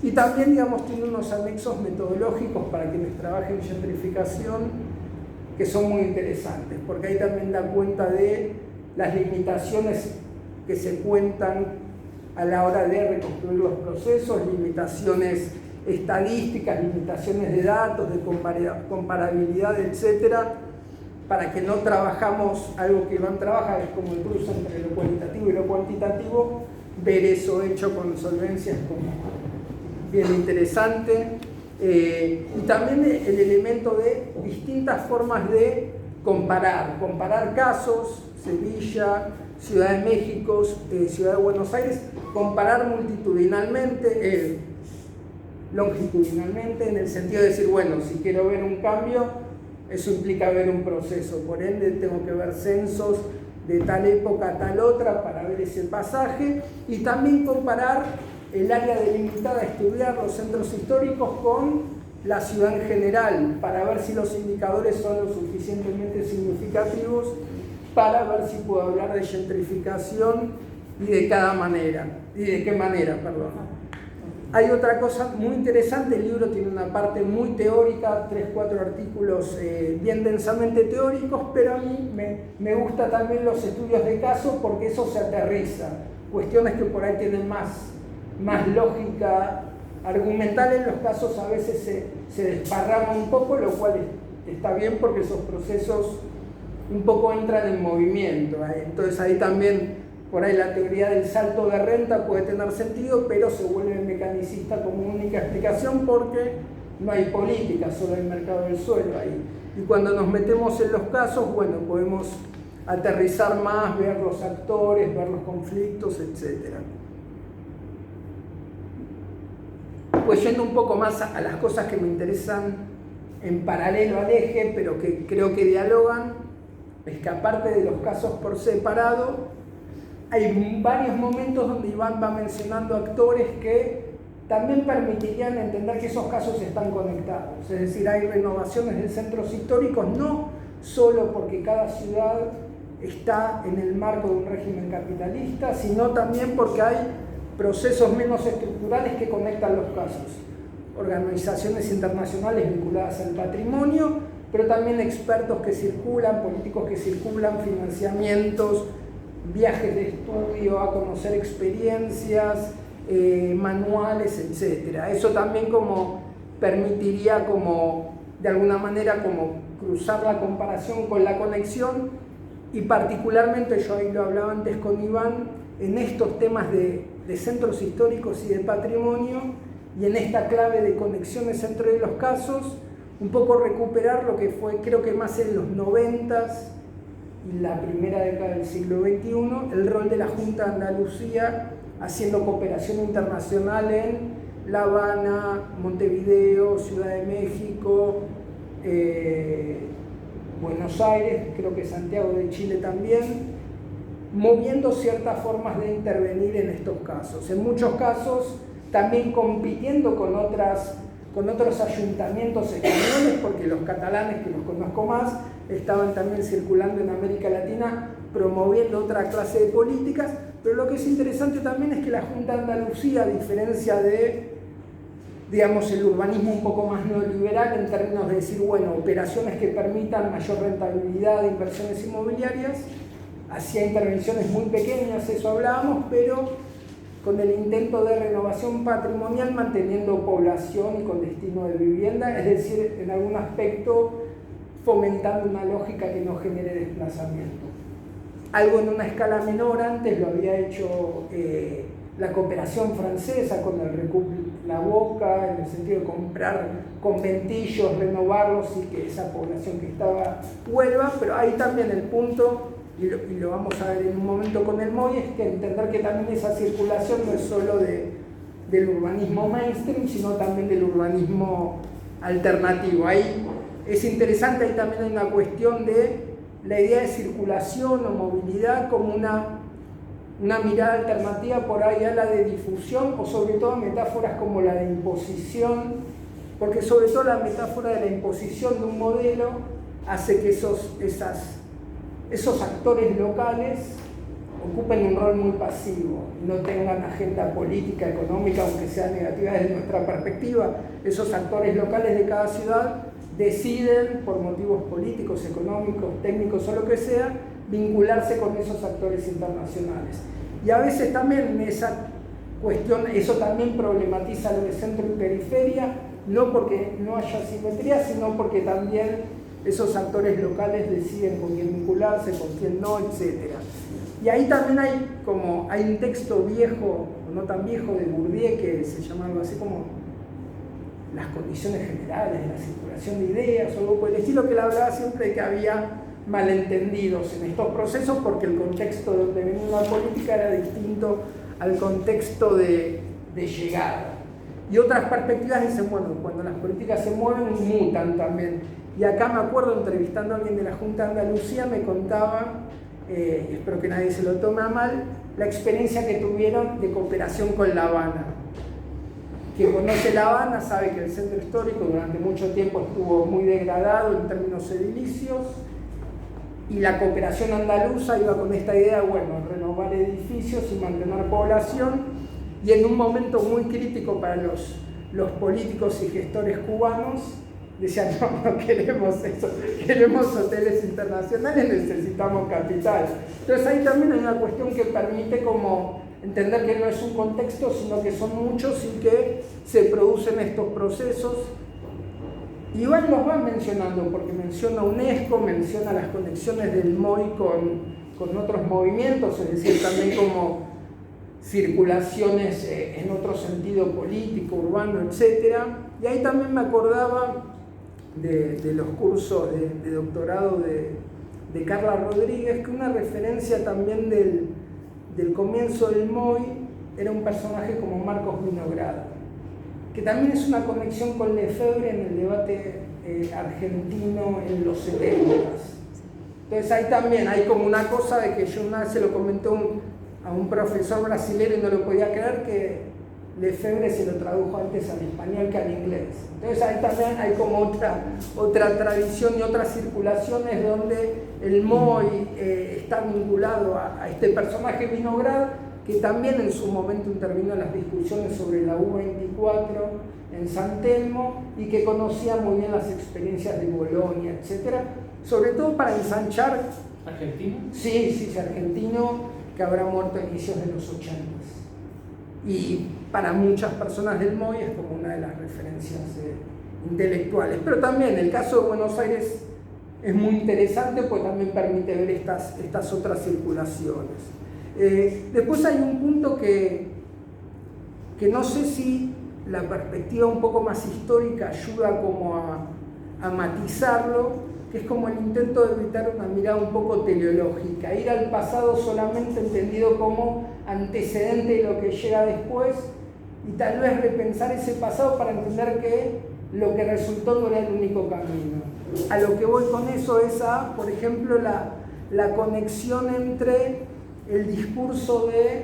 Y también, digamos, tiene unos anexos metodológicos para quienes trabajen en gentrificación que son muy interesantes, porque ahí también da cuenta de las limitaciones que se cuentan a la hora de reconstruir los procesos, limitaciones estadísticas, limitaciones de datos, de comparabilidad, etcétera, para que no trabajamos algo que Iván trabaja, es como el cruce entre lo cualitativo y lo cuantitativo, ver eso hecho con solvencia es como bien interesante. Y también el elemento de distintas formas de comparar casos, Sevilla, Ciudad de México, Ciudad de Buenos Aires, comparar longitudinalmente, en el sentido de decir, bueno, si quiero ver un cambio, Eso implica ver un proceso, por ende tengo que ver censos de tal época a tal otra para ver ese pasaje y también comparar el área delimitada a estudiar los centros históricos con la ciudad en general para ver si los indicadores son lo suficientemente significativos para ver si puedo hablar de gentrificación y de qué manera. Hay otra cosa muy interesante, el libro tiene una parte muy teórica, 3-4 artículos bien densamente teóricos, pero a mí me gustan también los estudios de caso porque eso se aterriza. Cuestiones que por ahí tienen más lógica argumental en los casos a veces se desparraman un poco, lo cual está bien porque esos procesos un poco entran en movimiento. Entonces ahí también por ahí la teoría del salto de renta puede tener sentido, pero se vuelve mecanicista como única explicación porque no hay política, solo hay mercado del suelo ahí. Y cuando nos metemos en los casos, bueno, podemos aterrizar más, ver los actores, ver los conflictos, etc. Pues yendo un poco más a las cosas que me interesan en paralelo al eje, pero que creo que dialogan, es que aparte de los casos por separado, hay varios momentos donde Iván va mencionando actores que también permitirían entender que esos casos están conectados. Es decir, hay renovaciones de centros históricos, no solo porque cada ciudad está en el marco de un régimen capitalista, sino también porque hay procesos menos estructurales que conectan los casos. Organizaciones internacionales vinculadas al patrimonio, pero también expertos que circulan, políticos que circulan, financiamientos, viajes de estudio, a conocer experiencias, manuales, etc. Eso también como permitiría como, de alguna manera, como cruzar la comparación con la conexión y particularmente, yo ahí lo hablaba antes con Iván, en estos temas de centros históricos y de patrimonio y en esta clave de conexiones entre los casos, un poco recuperar lo que fue, creo que más en los 90s, y la primera década del siglo XXI, el rol de la Junta de Andalucía haciendo cooperación internacional en La Habana, Montevideo, Ciudad de México, Buenos Aires, creo que Santiago de Chile también, moviendo ciertas formas de intervenir en estos casos. En muchos casos también compitiendo con otros ayuntamientos españoles, porque los catalanes, que los conozco más, estaban también circulando en América Latina promoviendo otra clase de políticas, pero lo que es interesante también es que la Junta de Andalucía, a diferencia de, digamos, el urbanismo un poco más neoliberal en términos de decir, bueno, operaciones que permitan mayor rentabilidad de inversiones inmobiliarias, hacía intervenciones muy pequeñas, eso hablábamos, pero con el intento de renovación patrimonial manteniendo población y con destino de vivienda, es decir, en algún aspecto fomentando una lógica que no genere desplazamiento. Algo en una escala menor, antes lo había hecho la cooperación francesa con el Recoup La Boca, en el sentido de comprar conventillos, renovarlos y que esa población que estaba vuelva, pero ahí también el punto, y lo vamos a ver en un momento con el MOI, es que entender que también esa circulación no es solo del urbanismo mainstream, sino también del urbanismo alternativo. Ahí es interesante, ahí también hay una cuestión de la idea de circulación o movilidad como una mirada alternativa por ahí a la de difusión, o sobre todo metáforas como la de imposición, porque sobre todo la metáfora de la imposición de un modelo hace que esos actores locales ocupen un rol muy pasivo, no tengan agenda política, económica, aunque sea negativa desde nuestra perspectiva. Esos actores locales de cada ciudad deciden, por motivos políticos, económicos, técnicos o lo que sea, vincularse con esos actores internacionales. Y a veces también esa cuestión, eso también problematiza lo de centro y periferia, no porque no haya simetría, sino porque también esos actores locales deciden con quién vincularse, con quién no, etc. Y ahí también hay un texto viejo, o no tan viejo, de Bourdieu, que se llama algo así como las condiciones generales de la circulación de ideas, o algo por el estilo, que él hablaba siempre de que había malentendidos en estos procesos porque el contexto donde venía la política era distinto al contexto de llegada. Y otras perspectivas dicen, bueno, cuando las políticas se mueven, mutan también. Y acá me acuerdo, entrevistando a alguien de la Junta de Andalucía, me contaba, espero que nadie se lo tome a mal, la experiencia que tuvieron de cooperación con La Habana. Quien conoce La Habana sabe que el centro histórico durante mucho tiempo estuvo muy degradado en términos edilicios, y la cooperación andaluza iba con esta idea, bueno, renovar edificios y mantener población, y en un momento muy crítico para los políticos y gestores cubanos, decían, no queremos eso, queremos hoteles internacionales, necesitamos capital. Entonces ahí también hay una cuestión que permite como entender que no es un contexto, sino que son muchos y que se producen estos procesos. Iván los va mencionando, porque menciona UNESCO, menciona las conexiones del MOI con otros movimientos, es decir, también como circulaciones en otro sentido político, urbano, etc. Y ahí también me acordaba de los cursos de doctorado de Carla Rodríguez, que una referencia también del comienzo del MOI era un personaje como Marcos Vinograd, que también es una conexión con Lefebvre en el debate argentino en los 70s. Entonces ahí también hay como una cosa de que yo una vez se lo comenté a un profesor brasileño y no lo podía creer, que Lefebvre se lo tradujo antes al español que al inglés. Entonces ahí también hay como otra tradición y otras circulaciones donde el MOI está vinculado a este personaje Vinograd, que también en su momento intervino en las discusiones sobre la U24 en San Telmo y que conocía muy bien las experiencias de Bolonia, etc. Sobre todo para ensanchar... ¿Argentino? Sí, argentino, que habrá muerto a inicios de los 80s. Y para muchas personas del MOI es como una de las referencias intelectuales. Pero también el caso de Buenos Aires es muy interesante, pues también permite ver estas otras circulaciones. Después hay un punto que no sé si la perspectiva un poco más histórica ayuda como a matizarlo, que es como el intento de evitar una mirada un poco teleológica, ir al pasado solamente entendido como antecedente de lo que llega después, y tal vez repensar ese pasado para entender que lo que resultó no era el único camino. A lo que voy con eso es a, por ejemplo, la conexión entre el discurso de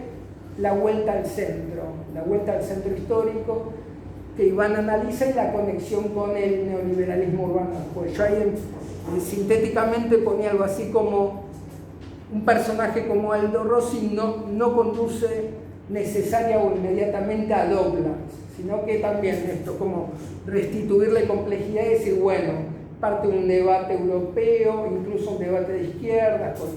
la vuelta al centro histórico, que Iván analiza, y la conexión con el neoliberalismo urbano. Pues yo ahí sintéticamente ponía algo así como un personaje como Aldo Rossi no conduce necesaria o inmediatamente a Douglas, sino que también esto, como restituirle complejidad y decir, bueno, parte de un debate europeo, incluso un debate de izquierda, con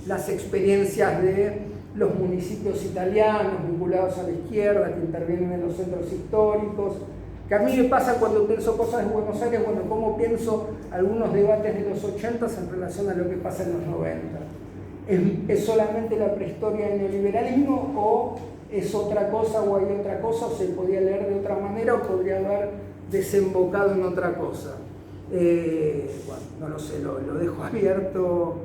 las experiencias de los municipios italianos vinculados a la izquierda que intervienen en los centros históricos, que a mí me pasa cuando pienso cosas de Buenos Aires, bueno, cómo pienso algunos debates de los 80s en relación a lo que pasa en los 90. ¿Es solamente la prehistoria del neoliberalismo o es otra cosa o hay otra cosa, o se podía leer de otra manera o podría haber desembocado en otra cosa? Bueno, no lo sé, lo dejo abierto.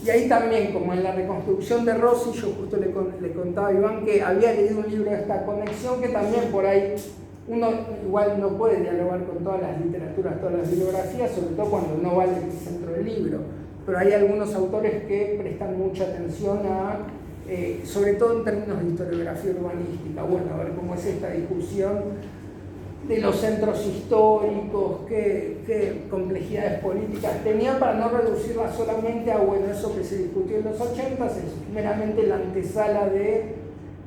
Y ahí también, como en la reconstrucción de Rossi, yo justo le contaba a Iván que había leído un libro de esta conexión, que también por ahí uno igual no puede dialogar con todas las literaturas, todas las bibliografías, sobre todo cuando no va al centro del libro, pero hay algunos autores que prestan mucha atención a, sobre todo en términos de historiografía urbanística, bueno, a ver cómo es esta discusión de los centros históricos, qué complejidades políticas tenía, para no reducirla solamente a, bueno, eso que se discutió en los 80s, es meramente la antesala de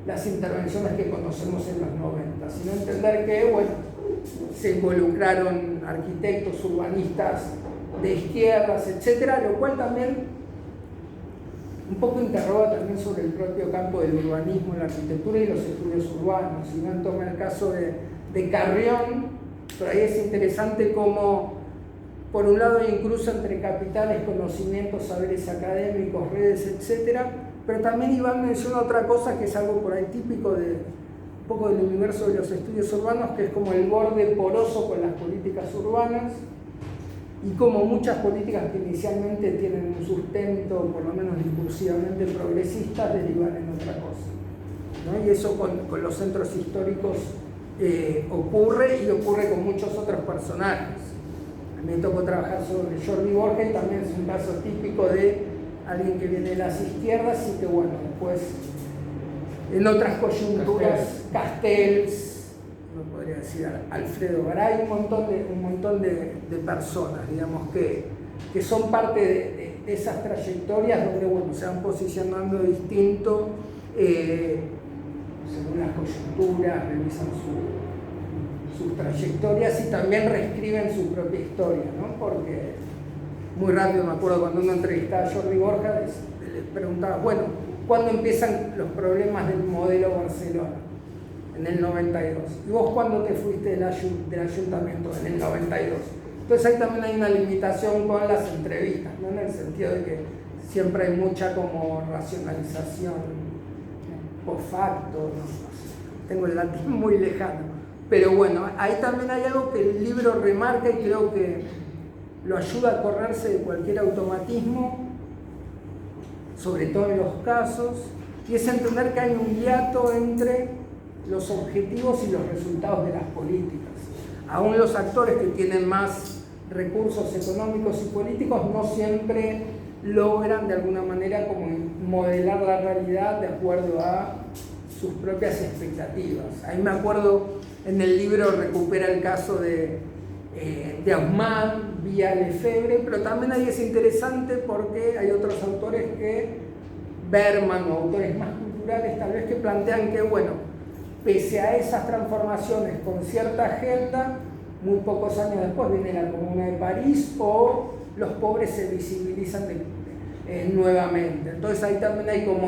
las intervenciones que conocemos en los 90, sino entender que, bueno, se involucraron arquitectos, urbanistas de izquierdas, etcétera, lo cual también un poco interroga también sobre el propio campo del urbanismo, la arquitectura y los estudios urbanos. Si no toma el caso de Carrión, por ahí es interesante cómo, por un lado, hay un cruce entre capitales, conocimientos, saberes académicos, redes, etcétera, pero también Iván menciona otra cosa que es algo por ahí típico de un poco del universo de los estudios urbanos, que es como el borde poroso con las políticas urbanas, y como muchas políticas que inicialmente tienen un sustento, por lo menos discursivamente progresista, derivan en otra cosa. ¿no? Y eso con los centros históricos ocurre, y ocurre con muchos otros personajes. A mí me tocó trabajar sobre Jordi Borges, y también es un caso típico de alguien que viene de las izquierdas y que, bueno, después en otras coyunturas, Castells, no podría decir Alfredo Garay, un montón de personas, digamos, que son parte de esas trayectorias donde, bueno, se van posicionando distinto según las coyunturas, revisan sus trayectorias y también reescriben su propia historia, ¿no? Porque muy rápido me acuerdo cuando uno entrevistaba a Jordi Borges, le preguntaba, bueno, ¿cuándo empiezan los problemas del modelo Barcelona? En el 92. ¿Y vos cuándo te fuiste del ayuntamiento? En el 92. Entonces ahí también hay una limitación con las entrevistas, ¿no? En el sentido de que siempre hay mucha como racionalización post facto, ¿no? Tengo el latín muy lejano. Pero bueno, ahí también hay algo que el libro remarca y creo que lo ayuda a correrse de cualquier automatismo, sobre todo en los casos, y es entender que hay un hiato entre los objetivos y los resultados de las políticas. Aún los actores que tienen más recursos económicos y políticos no siempre logran de alguna manera como modelar la realidad de acuerdo a sus propias expectativas. Ahí me acuerdo, en el libro recupera el caso de Haussmann, vía Lefebvre, pero también ahí es interesante porque hay otros autores que, Berman o autores más culturales tal vez, que plantean que, bueno, pese a esas transformaciones con cierta agenda, muy pocos años después viene la Comuna de París o los pobres se visibilizan nuevamente. Entonces ahí también hay como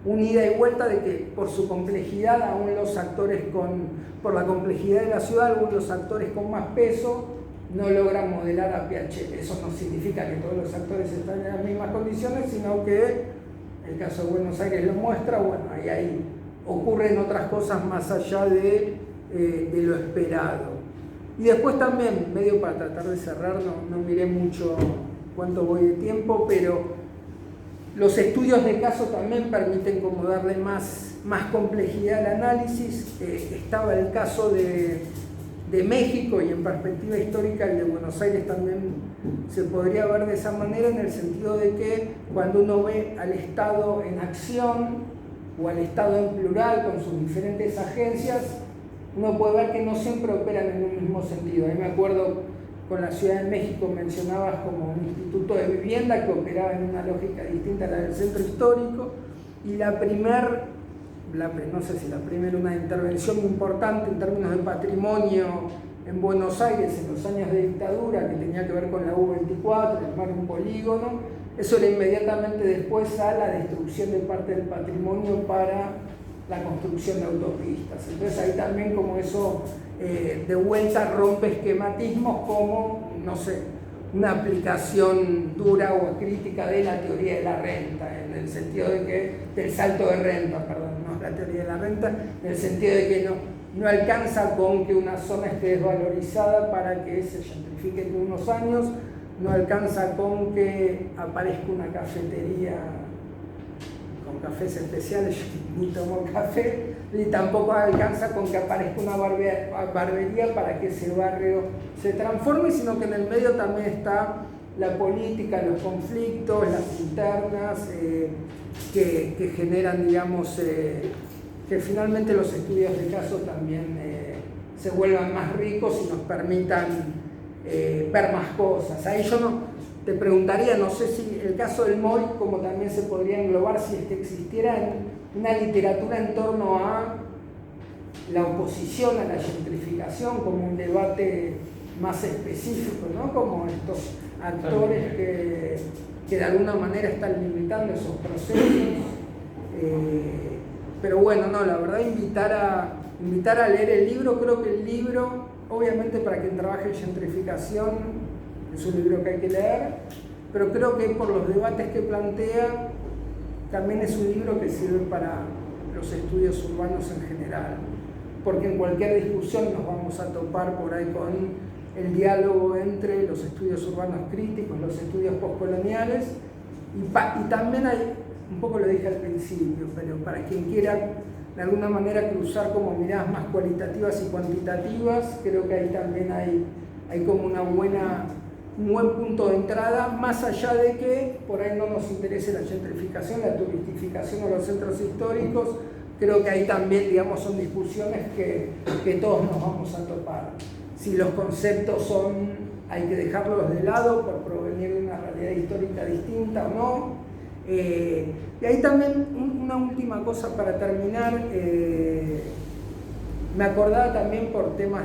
un ida y vuelta de que por su complejidad, aún los actores por la complejidad de la ciudad, algunos los actores con más peso no logran modelar a Piaget. Eso no significa que todos los actores están en las mismas condiciones, sino que el caso de Buenos Aires lo muestra. Bueno, ahí ocurren otras cosas más allá de lo esperado. Y después también, medio para tratar de cerrar, no miré mucho cuánto voy de tiempo, pero los estudios de caso también permiten como darle más complejidad al análisis. Estaba el caso de México y en perspectiva histórica el de Buenos Aires también se podría ver de esa manera, en el sentido de que cuando uno ve al Estado en acción o al Estado en plural con sus diferentes agencias, uno puede ver que no siempre operan en un mismo sentido. Ahí me acuerdo con la Ciudad de México mencionabas como un instituto de vivienda que operaba en una lógica distinta a la del centro histórico, y no sé si la primera, una intervención importante en términos de patrimonio en Buenos Aires en los años de dictadura, que tenía que ver con la U24, armar un polígono. Eso era inmediatamente después a la destrucción de parte del patrimonio para la construcción de autopistas. Entonces ahí también como eso de vuelta rompe esquematismos como, no sé, una aplicación dura o crítica de la teoría de la renta, en el sentido de que, del salto de renta, perdón, no la teoría de la renta, en el sentido de que no alcanza con que una zona esté desvalorizada para que se gentrifique en unos años, no alcanza con que aparezca una cafetería con cafés especiales, yo ni tomo café, y tampoco alcanza con que aparezca una barbería para que ese barrio se transforme, sino que en el medio también está la política, los conflictos, las internas que generan, digamos, que finalmente los estudios de caso también se vuelvan más ricos y nos permitan ver más cosas. Ahí yo te preguntaría, no sé si el caso del MOI, como también se podría englobar si es que existiera una literatura en torno a la oposición a la gentrificación como un debate más específico, ¿no? Como estos actores que de alguna manera están limitando esos procesos. Pero bueno, no, la verdad invitar a leer el libro. Creo que el libro, obviamente para quien trabaje en gentrificación, es un libro que hay que leer, pero creo que por los debates que plantea, también es un libro que sirve para los estudios urbanos en general, porque en cualquier discusión nos vamos a topar por ahí con el diálogo entre los estudios urbanos críticos, los estudios postcoloniales, y también hay, un poco lo dije al principio, pero para quien quiera de alguna manera cruzar como miradas más cualitativas y cuantitativas. Creo que ahí también hay como un buen punto de entrada, más allá de que por ahí no nos interese la gentrificación, la turistificación de los centros históricos. Creo que ahí también, digamos, son discusiones que todos nos vamos a topar. Si los conceptos hay que dejarlos de lado por provenir de una realidad histórica distinta o no. Y ahí también una última cosa para terminar. Me acordaba también por temas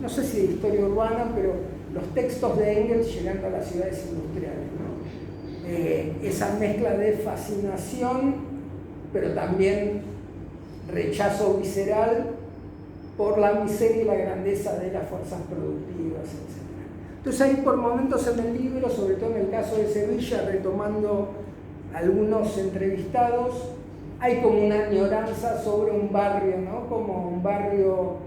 no sé si de historia urbana, pero los textos de Engels llegando a las ciudades industriales, ¿no? Esa mezcla de fascinación, pero también rechazo visceral por la miseria y la grandeza de las fuerzas productivas, etc. Entonces ahí por momentos en el libro, sobre todo en el caso de Sevilla, retomando algunos entrevistados, hay como una añoranza sobre un barrio, ¿no? Como un barrio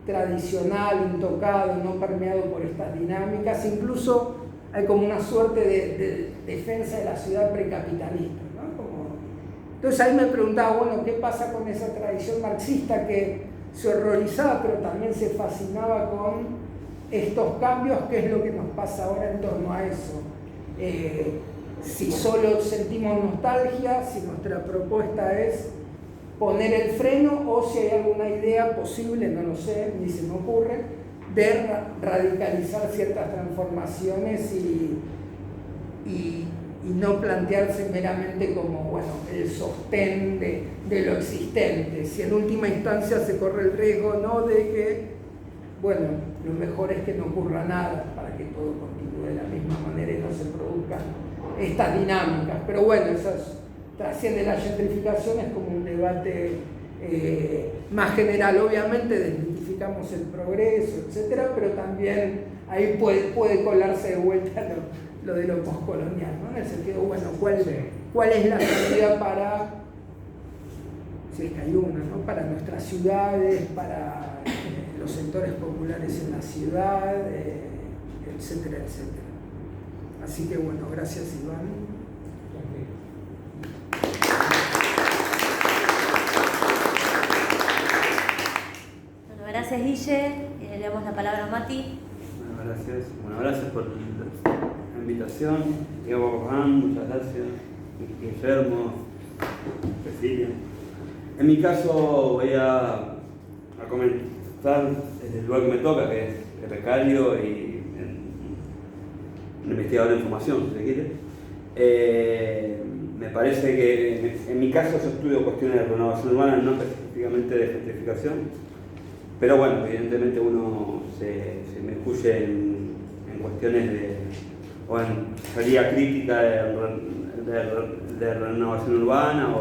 tradicional, intocado, no permeado por estas dinámicas. Incluso hay como una suerte de defensa de la ciudad precapitalista, ¿no? Entonces ahí me preguntaba, bueno, ¿qué pasa con esa tradición marxista que se horrorizaba, pero también se fascinaba con estos cambios? ¿Qué es lo que nos pasa ahora en torno a eso? Si solo sentimos nostalgia, si nuestra propuesta es poner el freno, o si hay alguna idea posible, no lo sé, ni se me ocurre, de radicalizar ciertas transformaciones y no plantearse meramente como, bueno, el sostén de lo existente. Si en última instancia se corre el riesgo, ¿no?, de que, bueno, lo mejor es que no ocurra nada para que todo continúe de la misma manera y no se produzcan estas dinámicas. Pero bueno, trasciende la gentrificación, es como un debate más general. Obviamente desmitificamos el progreso, etcétera, pero también ahí puede colarse de vuelta lo de lo postcolonial, ¿no? En el sentido, bueno, ¿cuál es la salida para, si es que hay una, ¿no?, para nuestras ciudades, para los sectores populares en la ciudad, etcétera, etcétera? Así que bueno, gracias, Iván. Bueno, gracias, Guille. Le damos la palabra a Mati. Gracias por la invitación. Diego Juan, muchas gracias. Guillermo, Cecilia. En mi caso voy a comentar desde el lugar que me toca, que es el becario y un investigador de información, si se quiere. Me parece que en mi caso yo estudio cuestiones de renovación urbana, no específicamente de gentrificación, pero bueno, evidentemente uno se mercuye en cuestiones o en teoría crítica de renovación urbana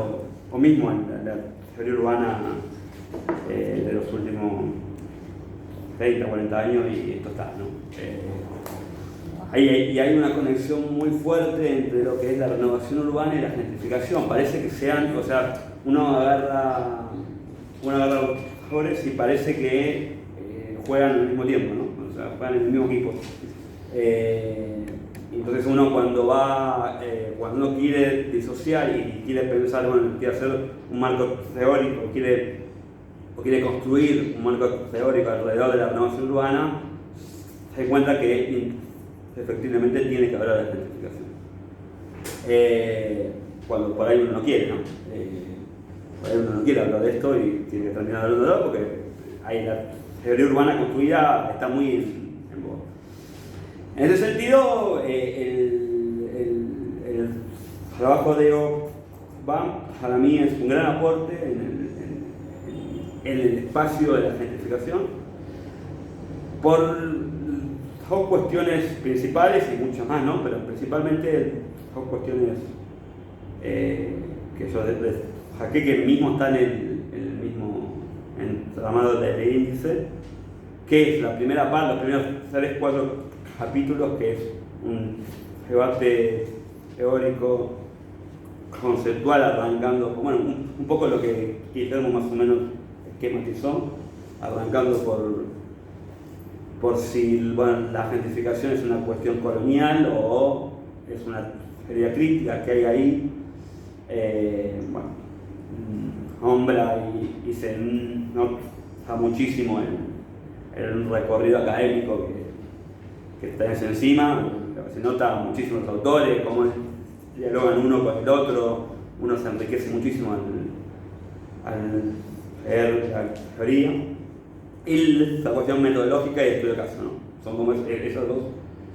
o mismo en la teoría urbana de los últimos 30, 40 años, y esto está, ¿no? Hay una conexión muy fuerte entre lo que es la renovación urbana y la gentrificación. Parece que sean, o sea, uno agarra los jugadores y parece que juegan al mismo tiempo, ¿no? O sea, juegan en el mismo equipo. Entonces uno cuando uno quiere disociar y quiere pensar, bueno, quiere hacer un marco teórico, o quiere construir un marco teórico alrededor de la renovación urbana, se da cuenta que efectivamente tiene que hablar de gentrificación. Cuando por ahí uno no quiere, ¿no? Por ahí uno no quiere hablar de esto y tiene que terminar hablando de esto porque ahí la teoría urbana construida está muy en boga. En ese sentido, el trabajo de Oxfam para mí es un gran aporte en el espacio de la gentrificación por dos cuestiones principales y muchas más, ¿no? Pero principalmente dos cuestiones que yo saqué, que mismo están en el mismo entramado del índice, que es la primera parte, los primeros 3-4 capítulos, que es un debate teórico conceptual arrancando, bueno, un poco lo que Guillermo más o menos esquematizó, arrancando por si, bueno, la gentrificación es una cuestión colonial o es una teoría crítica que hay ahí. Bueno, nombra y se nota muchísimo el recorrido académico que tenés encima, se nota muchísimo los autores, cómo dialogan uno con el otro, uno se enriquece muchísimo al leer la teoría. Y la cuestión metodológica y el estudio de caso, ¿no? Son como esas dos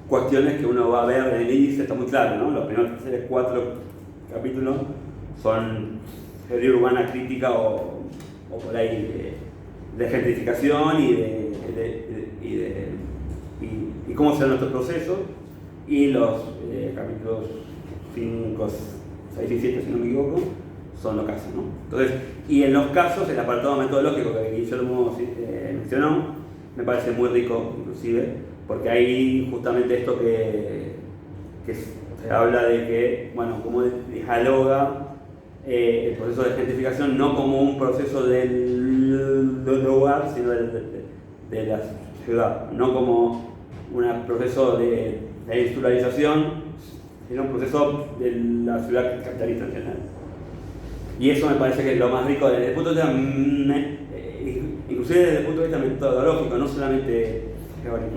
cuestiones que uno va a ver en el índice, está muy claro, ¿no? Los primeros 4 capítulos son teoría urbana crítica o por ahí de gentrificación y cómo se dan nuestros procesos, y los capítulos 5, 6 y 7, si no me equivoco, son los casos, ¿no? Entonces, y en los casos, el apartado metodológico que Guillermo mencionó, me parece muy rico, inclusive, porque hay justamente esto que se habla de que, bueno, cómo dialoga el proceso de gentrificación no como un proceso del lugar, sino de la ciudad, no como un proceso de insularización, sino un proceso de la ciudad capitalista en general. Y eso me parece que es lo más rico desde el punto de vista, inclusive desde el punto de vista metodológico, no solamente teórico.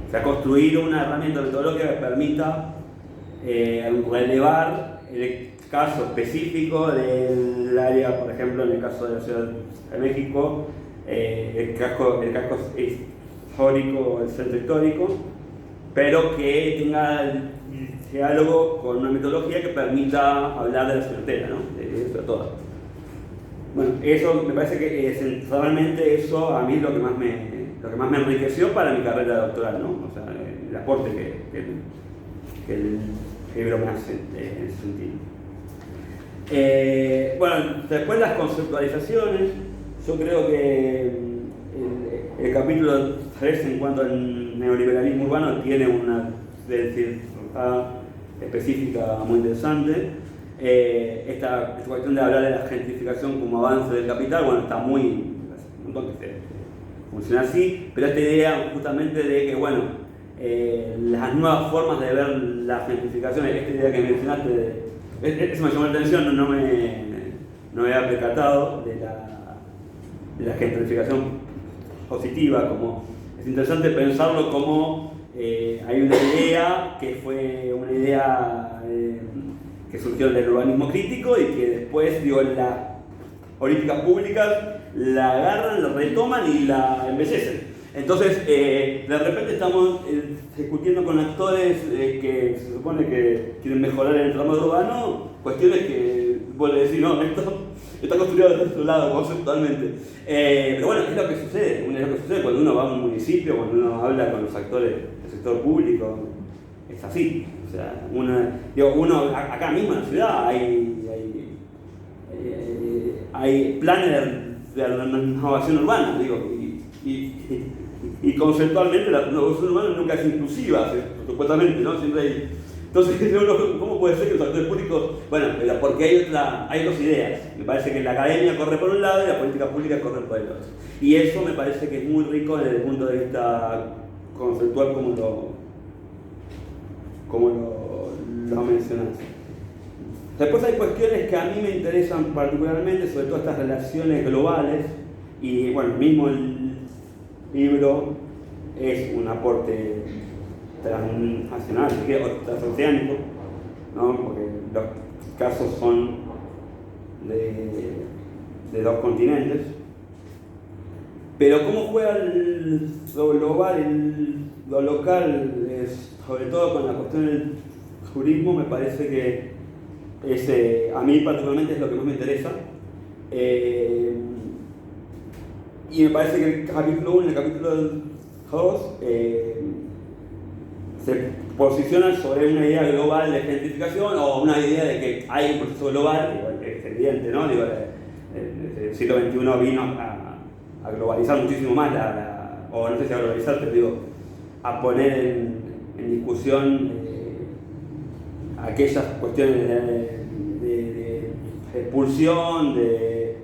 O sea, construir una herramienta metodológica que permita relevar el caso específico del área, por ejemplo, en el caso de la Ciudad de México, el casco histórico, el centro histórico, pero que tenga diálogo con una metodología que permita hablar de la frontera, ¿no? De todas. Bueno, eso me parece que esencialmente eso a mí es lo que más me enriqueció para mi carrera doctoral, ¿no? O sea, el aporte que el libro me hace en ese sentido. Bueno, después las conceptualizaciones, yo creo que el capítulo 3 en cuanto al neoliberalismo urbano tiene una específica muy interesante. Esta cuestión de hablar de la gentrificación como avance del capital, bueno, está muy, funciona así, pero esta idea justamente de que, bueno, las nuevas formas de ver la gentrificación, esta idea que mencionaste, eso me llamó la atención, no me había percatado de la gentrificación positiva, como es interesante pensarlo como hay una idea que fue una idea que surgió del urbanismo crítico y que después, las políticas públicas la agarran, la retoman y la embellecen. Entonces, de repente estamos discutiendo con actores que se supone que quieren mejorar el entramado urbano, cuestiones que vuelve a decir, no, esto está construido desde otro lado conceptualmente. Pero bueno, es lo que sucede cuando uno va a un municipio, cuando uno habla con los actores del sector público, es así. O sea, uno acá mismo en la ciudad hay planes de renovación urbana, y conceptualmente la renovación urbana nunca es inclusiva, supuestamente, ¿no? Siempre hay. Entonces, ¿cómo puede ser que los actores públicos? Bueno, pero porque hay dos ideas. Me parece que la academia corre por un lado y la política pública corre por el otro. Y eso me parece que es muy rico desde el punto de vista conceptual, como lo mencionaste. Después hay cuestiones que a mí me interesan particularmente, sobre todo estas relaciones globales, y bueno, mismo el libro es un aporte transnacional, o transoceánico, ¿no? Porque los casos son de dos continentes. Pero cómo juega lo global, lo local, sobre todo con la cuestión del turismo, me parece que a mí particularmente es lo que más me interesa. Y me parece que el capítulo 1 y el capítulo 2 se posicionan sobre una idea global de gentrificación o una idea de que hay un proceso global, que es evidente, ¿no? El siglo XXI vino a globalizar muchísimo más, o no sé si a globalizar, pero a poner en discusión aquellas cuestiones de expulsión, de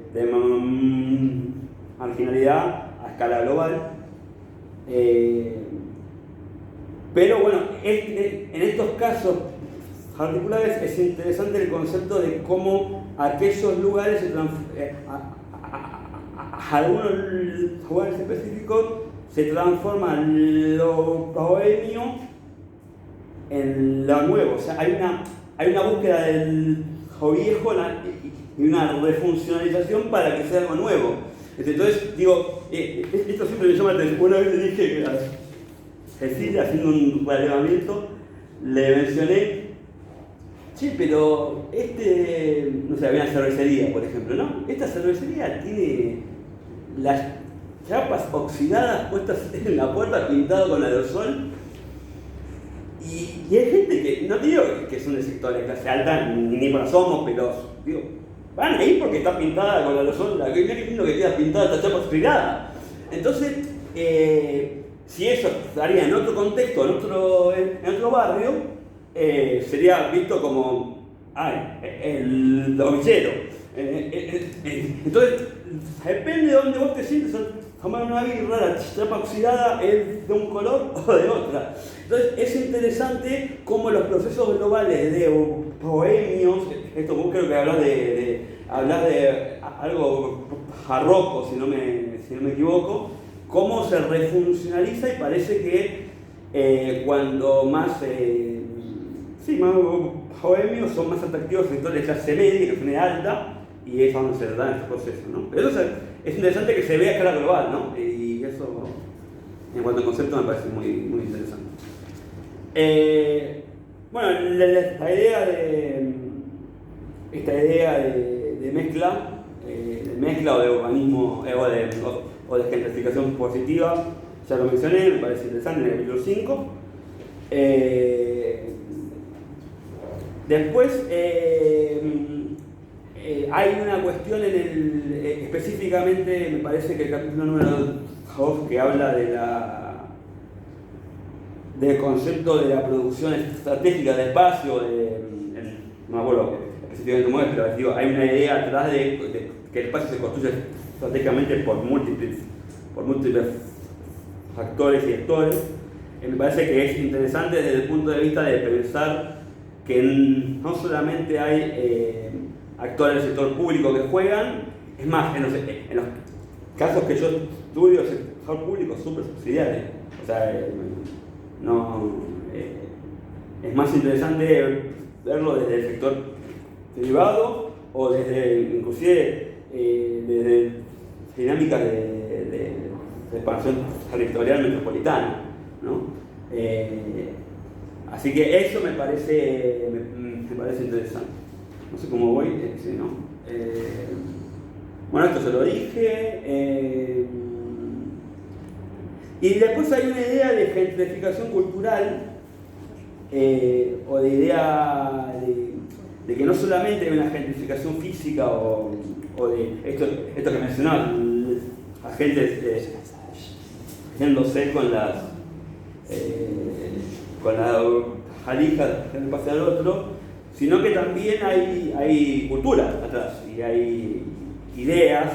marginalidad a escala global. Pero bueno, en estos casos particulares es interesante el concepto de cómo aquellos lugares algunos lugares específicos se transforman lo bohemio en lo nuevo. O sea, hay una búsqueda del viejo y una refuncionalización para que sea algo nuevo. Entonces, digo, esto siempre me llama la atención. Una vez le dije que a Cecilia, haciendo un relevamiento, le mencioné, che, pero no sé, había una cervecería, por ejemplo, ¿no? Esta cervecería tiene las chapas oxidadas puestas en la puerta, pintado con aerosol. Y hay gente que, no digo que son de sector de clase alta, ni por asomo, pero digo, van ahí porque está pintada con aerosol. Mira qué lindo que queda pintada esta chapa oxidada. Entonces, si eso estaría en otro contexto, en otro barrio, sería visto como el domicero. Entonces, depende de dónde vos te sientes a tomar una birra, la chapa oxidada es de un color o de otra. Entonces, es interesante cómo los procesos globales de bohemios, esto vos creo que hablas de algo barroco, si no me equivoco, cómo se refuncionaliza y parece que cuando más bohemios son más atractivos sectores de clase media, que son alta, y es donde se da este proceso, ¿no? Pero eso es interesante que se vea a escala global, ¿no? Y eso, en cuanto a concepto, me parece muy, muy interesante. Bueno, esta idea de mezcla o de urbanismo o de gentrificación positiva, ya lo mencioné, me parece interesante en el capítulo 5. Después hay una cuestión específicamente, me parece que el capítulo número 2, que habla del concepto de la producción estratégica de espacio, no me acuerdo específicamente cómo es, pero digo, hay una idea atrás de que el espacio se construye estratégicamente por múltiples factores y actores. Me parece que es interesante desde el punto de vista de pensar que no solamente hay actores del sector público que juegan, es más, en los casos que yo estudio, el sector público es súper subsidiario. O sea, es más interesante verlo desde el sector privado o inclusive desde dinámicas de expansión territorial metropolitana, ¿no? Así que eso me parece interesante. No sé cómo voy, sí, ¿no? Bueno, esto se lo dije. Y después hay una idea de gentrificación cultural, o de idea de que no solamente hay una gentrificación física o de esto que mencionaba, agentes yéndose con las valijas del pase al otro, sino que también hay cultura atrás y hay ideas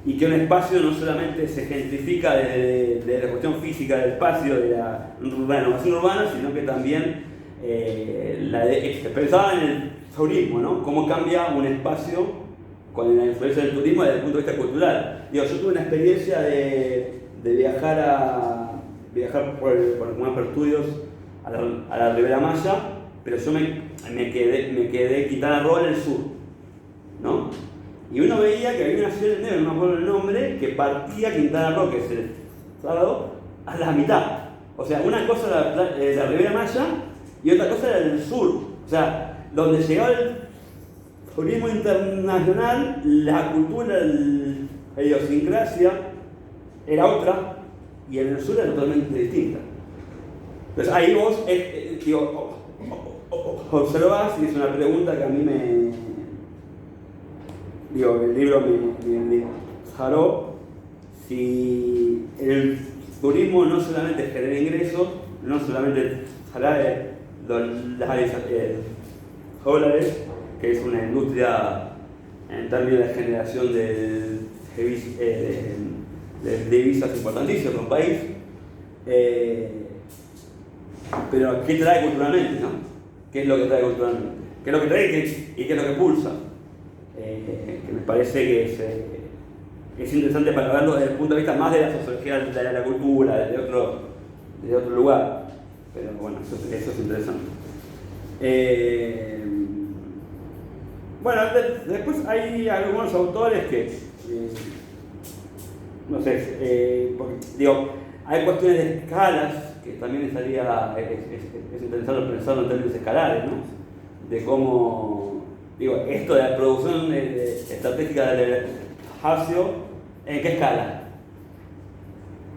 y que un espacio no solamente se gentrifica desde la cuestión física del espacio, de la renovación urbana, sino que también se pensaba en el turismo, ¿no? Cómo cambia un espacio con la influencia del turismo desde el punto de vista cultural. Digo, yo tuve una experiencia de viajar por estudios a la Ribera Maya, pero yo me quedé Quintana Roo en el sur, ¿no? Y uno veía que había una ciudad en medio, no me acuerdo el nombre, que partía Quintana Roo, que es el estado, a la mitad. O sea, una cosa era la Ribera Maya y otra cosa era el sur. O sea, donde llegaba el turismo internacional, la cultura, la idiosincrasia era otra, y en el sur era totalmente distinta. Entonces ahí vos observás, y es una pregunta que a mí el libro me disparó, si el turismo no solamente genera ingresos, no solamente trae dólares, que es una industria en términos de generación de divisas importantísimas para un país, pero ¿qué trae culturalmente, no? ¿Qué es lo que trae culturalmente? qué es lo que trae y qué es lo que pulsa. Que me parece que es interesante para verlo desde el punto de vista más de la sociología de la cultura, de otro lugar. Pero bueno, eso es interesante. Bueno, después hay algunos autores que, no sé, porque, digo, hay cuestiones de escalas que también es interesante pensarlo en términos escalares, ¿no? De cómo, digo, esto de la producción estratégica del espacio, ¿en qué escala?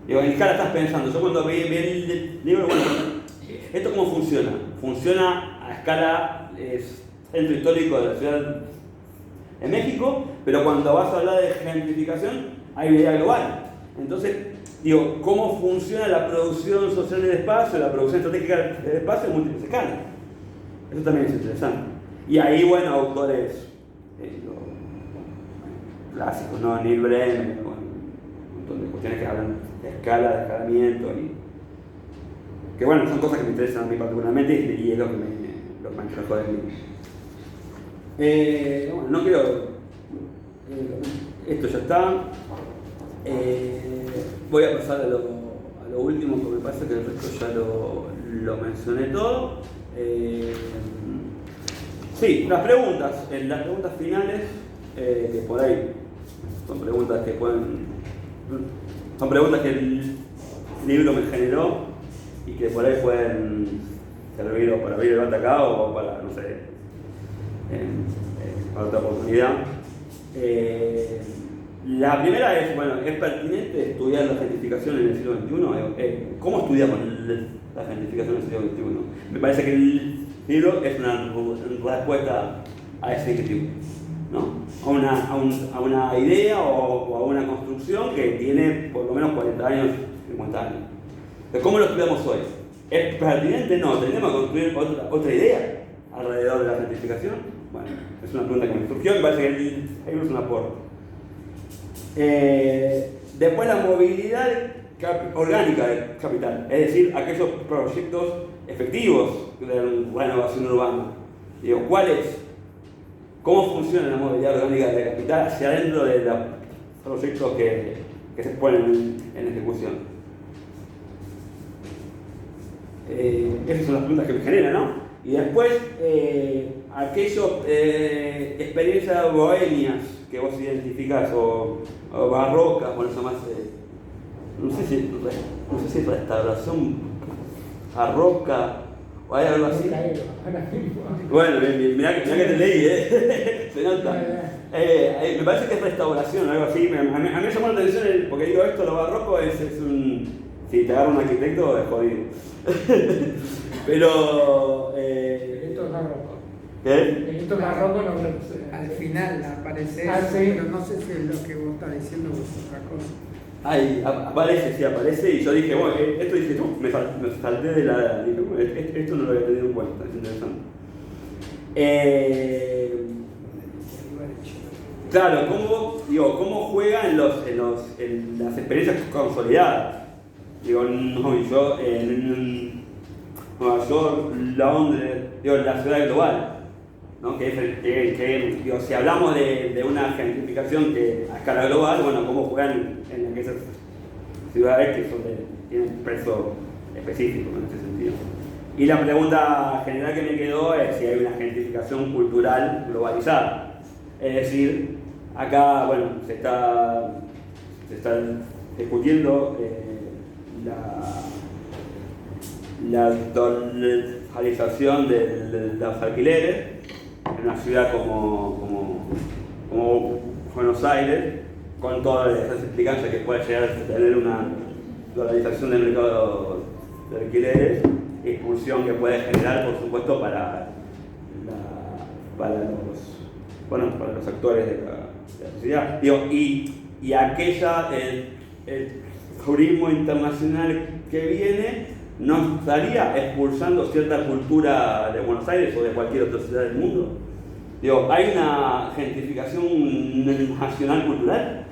Digo, ¿en qué escala estás pensando? Yo cuando vi el libro, bueno, ¿esto cómo funciona? Funciona a escala centro histórico de la Ciudad de México, pero cuando vas a hablar de gentrificación, hay una idea global. Entonces, digo, ¿cómo funciona la producción social del espacio, la producción estratégica del espacio en múltiples escalas? Eso también es interesante. Y ahí, bueno, autores clásicos, ¿no? Neil Bremer, un montón de cuestiones que hablan de escala, de escalamiento, que bueno, son cosas que me interesan a mí particularmente y es lo que me encajó del libro. Bueno, no quiero... esto ya está. Voy a pasar a lo último, porque me parece que el resto ya lo mencioné todo. Sí, las preguntas finales, que por ahí son preguntas que el libro me generó y que por ahí pueden servir o para abrir el debate acá o para, no sé, para otra oportunidad. La primera es, bueno, ¿es pertinente estudiar la gentrificación en el siglo XXI? ¿Cómo estudiamos la gentrificación en el siglo XXI? Me parece que el libro es una respuesta a ese objetivo, ¿no? A una idea o a una construcción que tiene por lo menos 40 años, 50 años. Pero ¿cómo lo estudiamos hoy? ¿Es pertinente? No, ¿tenemos que construir otra idea alrededor de la gentrificación? Bueno, es una pregunta que me surgió y me parece que el libro es un aporte. Después la movilidad orgánica del capital, es decir, aquellos proyectos efectivos de la renovación urbana. Digo, ¿cuáles? ¿Cómo funciona la movilidad orgánica del capital hacia adentro de los proyectos que se ponen en ejecución? Esas son las preguntas que me generan, ¿no? Y después, aquellas experiencias bohemias que vos identificás o barrocas, bueno, eso más, no sé si restauración barroca o hay algo así. Bueno, mirá que te leí, se nota. Me parece que es restauración o algo así. A mí me llamó la atención porque digo esto, lo barroco es un... Si te agarra un arquitecto es jodido. Pero... Esto es barroco. ¿Qué? Esto es barroco, no creo que sea. Al final aparece eso, sí. pero no sé si es lo que vos estás diciendo o es otra cosa. Ahí aparece y yo dije, bueno, esto dije, me salté de la... Dije, bueno, esto no lo había tenido en cuenta, es interesante. Claro, ¿cómo juega en las experiencias consolidadas? Digo, no, yo en Nueva York, Londres, la ciudad global, ¿no? Que si hablamos de una gentrificación a escala global, bueno, ¿cómo juegan en aquellas ciudades que tienen un peso específico en ese sentido? Y la pregunta general que me quedó es si hay una gentrificación cultural globalizada. Es decir, acá, bueno, se está discutiendo la dolarización de los alquileres en una ciudad como Buenos Aires, con todas esas implicancias que puede llegar a tener una dolarización del mercado de alquileres, expulsión que puede generar, por supuesto, para los actores de la sociedad. Y aquella, el turismo internacional que viene, ¿no estaría expulsando cierta cultura de Buenos Aires o de cualquier otra ciudad del mundo? ¿Hay una gentrificación nacional cultural?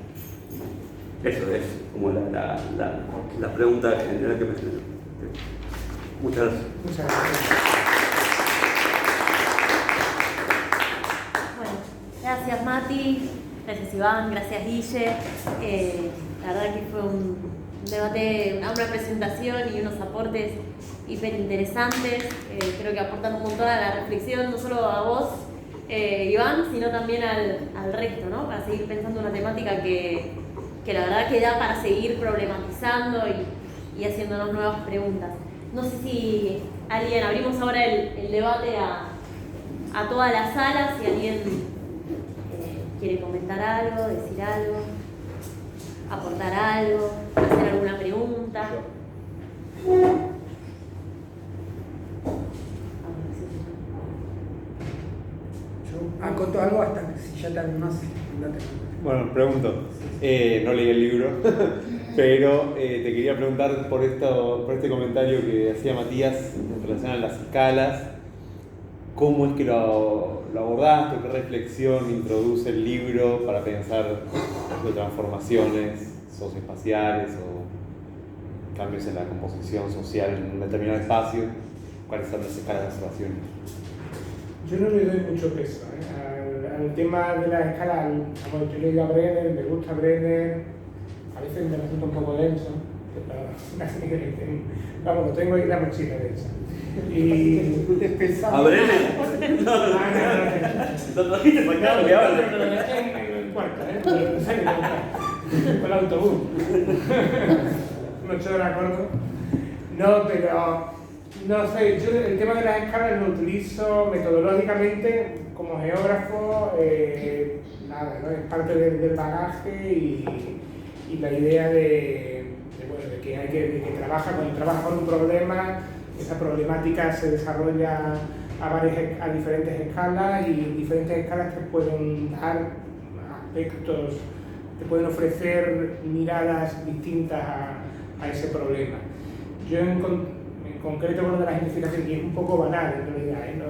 Eso es como la pregunta general que me generó. Muchas gracias. Muchas gracias. Mati, gracias Iván, gracias Guille. La verdad que fue un debate, una presentación y unos aportes hiper interesantes. Creo que aportan un montón a la reflexión, no solo a vos, Iván, sino también al resto, ¿no? Para seguir pensando una temática que la verdad que da para seguir problematizando y haciéndonos nuevas preguntas. No sé si alguien, abrimos ahora el debate a toda la sala, si alguien quiere comentar algo, decir algo, aportar algo, hacer alguna pregunta. Yo acoto algo hasta que si ya te animás. Bueno, pregunto. No leí el libro, pero te quería preguntar por este comentario que hacía Matías en relación a las escalas. ¿Cómo es que lo abordaste? ¿Qué reflexión introduce el libro para pensar de transformaciones socioespaciales o cambios en la composición social en un determinado espacio? ¿Cuáles son las escalas de observación? Yo no le doy mucho peso al tema de la escala. Yo le digo a Brenner, me gusta Brenner, a veces me resulta un poco denso, pero vamos, lo tengo ahí en la mochila densa. Y ¿A Brenner? No. ¿Lo trajiste para acá? ¿Lo que hablas? Pero lo dejé en el cuarto, con el autobús. No estoy de acuerdo. No, pero no sé, yo el tema de las escalas lo utilizo metodológicamente como geógrafo, nada, ¿no? Es parte del bagaje y la idea de que cuando trabaja con un problema, esa problemática se desarrolla a diferentes escalas, y diferentes escalas te pueden dar aspectos, te pueden ofrecer miradas distintas a ese problema. Yo en concreto con lo de la gentrificación, y es un poco banal en realidad, no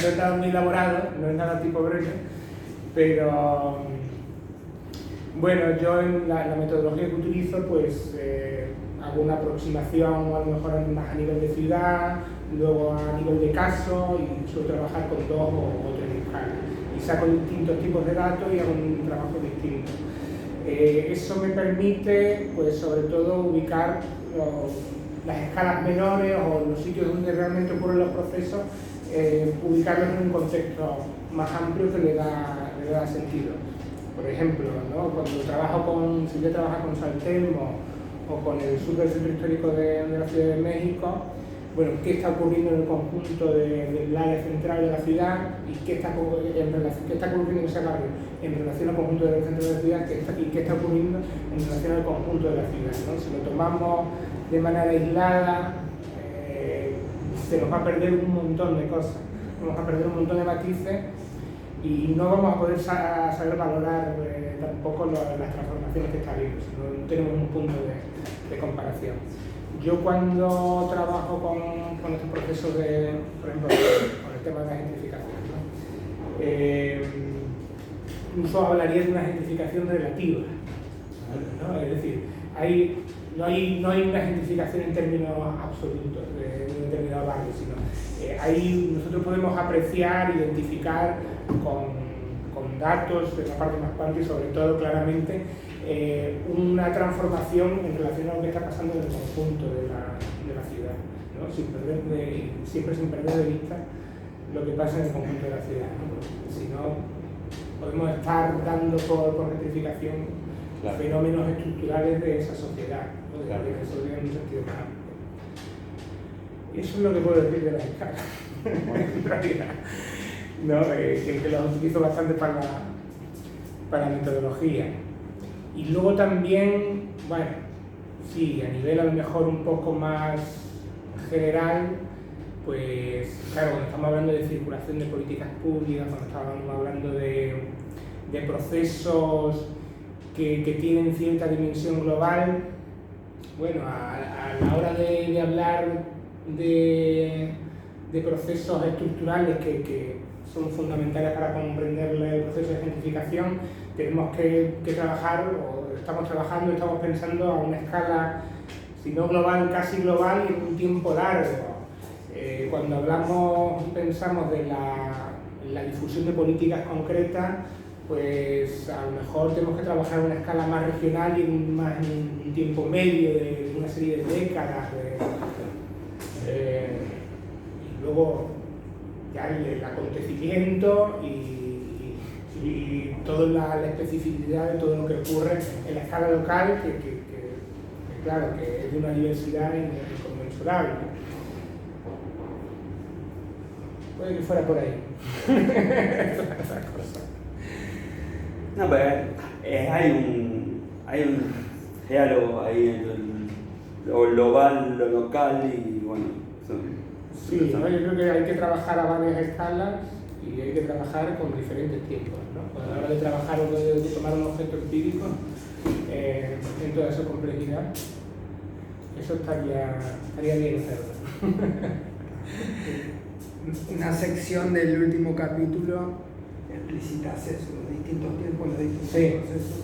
es nada muy elaborado, no es nada tipo Brenner, pero bueno, yo en la metodología que utilizo pues hago una aproximación a lo mejor más a nivel de ciudad, luego a nivel de caso, y suelo trabajar con 2 o 3 escalas y saco distintos tipos de datos y hago un trabajo distinto. Eso me permite pues sobre todo ubicar las escalas menores o los sitios donde realmente ocurren los procesos, ubicarlos en un contexto más amplio que le da sentido. Por ejemplo, ¿no? Si yo trabajo con San Telmo o con el sur del centro histórico de la Ciudad de México, bueno, qué está ocurriendo en el conjunto del área central de la ciudad y qué está ocurriendo en ese barrio en relación al conjunto del centro de la ciudad y qué está ocurriendo en relación al conjunto de la ciudad, ¿no? Si lo tomamos de manera aislada, se nos va a perder un montón de cosas, vamos a perder un montón de matices y no vamos a poder saber valorar tampoco las transformaciones que está habiendo, si no tenemos un punto de comparación. Yo cuando trabajo con estos procesos por ejemplo, con el tema de la gentrificación, ¿no? Incluso hablaría de una gentrificación relativa, ¿no? Es decir, no hay una gentrificación en términos absolutos de un determinado barrio, sino nosotros podemos apreciar, identificar con datos de la parte más amplia y sobre todo claramente una transformación en relación a lo que está pasando en el conjunto de la ciudad, ¿no? Siempre sin perder de vista lo que pasa en el conjunto de la ciudad, ¿no? Porque si no podemos estar dando por gentrificación fenómenos estructurales de esa sociedad, ¿no? De que se olvida en un sentido más amplio. Y eso es lo que puedo decir de las escalas, en realidad, ¿no? Que los utilizo bastante para la metodología. Y luego también, bueno, sí, a nivel a lo mejor un poco más general, pues claro, cuando estamos hablando de circulación de políticas públicas, cuando estamos hablando de procesos que tienen cierta dimensión global, bueno, a la hora de hablar de procesos estructurales que son fundamentales para comprender el proceso de gentrificación, tenemos que trabajar, o estamos trabajando, estamos pensando a una escala, si no global, casi global y en un tiempo largo. Cuando hablamos y pensamos de la difusión de políticas concretas, pues a lo mejor tenemos que trabajar en una escala más regional y en un tiempo medio de una serie de décadas. Y luego ya el acontecimiento y toda la especificidad de todo lo que ocurre en la escala local, que claro, que es de una diversidad inconmensurable. Puede que fuera por ahí. No, pero hay un diálogo ahí entre lo global, lo local y bueno. Sí, ¿no? Yo creo que hay que trabajar a varias escalas y hay que trabajar con diferentes tiempos, ¿no? A la hora de trabajar o de tomar un objeto empírico en toda esa complejidad, eso estaría bien hacerlo. Una sección del último capítulo explicitas eso, los distintos tiempos, los distintos procesos,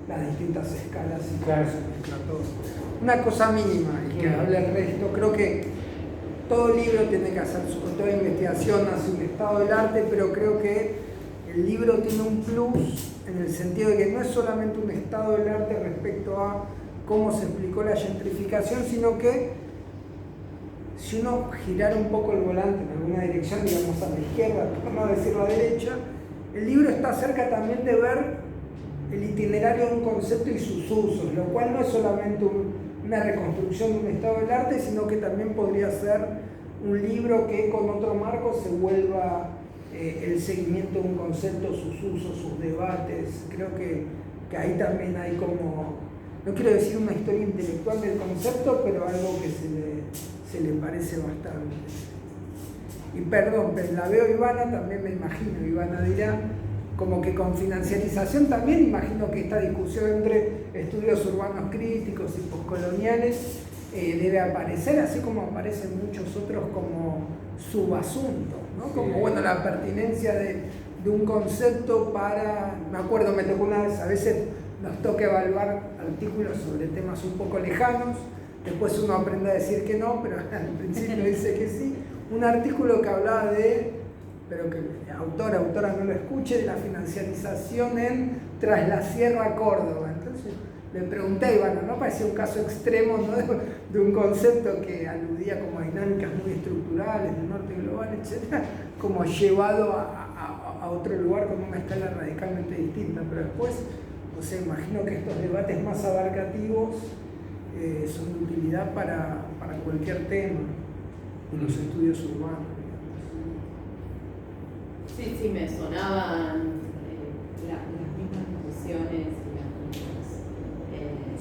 las distintas escalas y claro, se mezcla todo. Una cosa mínima y que hable el resto, creo que todo libro tiene que hacer toda investigación hacia un estado del arte, pero creo que el libro tiene un plus en el sentido de que no es solamente un estado del arte respecto a cómo se explicó la gentrificación, sino que si uno girara un poco el volante en alguna dirección, digamos a la izquierda, por no decir la derecha, el libro está cerca también de ver el itinerario de un concepto y sus usos, lo cual no es solamente una reconstrucción de un estado del arte, sino que también podría ser un libro que con otro marco se vuelva el seguimiento de un concepto, sus usos, sus debates. Creo que ahí también hay como, no quiero decir una historia intelectual del concepto, pero algo que se le parece bastante. Y perdón, pero la veo Ivana, también me imagino, Ivana dirá, como que con financiarización también imagino que esta discusión entre estudios urbanos críticos y poscoloniales debe aparecer, así como aparecen muchos otros como subasuntos, ¿no? Como bueno, la pertinencia de un concepto para, me acuerdo, me tocó una vez, a veces nos toca evaluar artículos sobre temas un poco lejanos, después uno aprende a decir que no, pero al principio dice que sí. Un artículo que hablaba de, pero que autora no lo escuche, de la financiarización Tras la Sierra Córdoba. Entonces le pregunté a Ivana, ¿no? Parecía un caso extremo, ¿no? de un concepto que aludía como a dinámicas muy estructurales del norte global, etc., como llevado a otro lugar con una escala radicalmente distinta. Pero después, o sea, imagino que estos debates más abarcativos son de utilidad para cualquier tema en los estudios urbanos. Sí, me sonaban las mismas discusiones,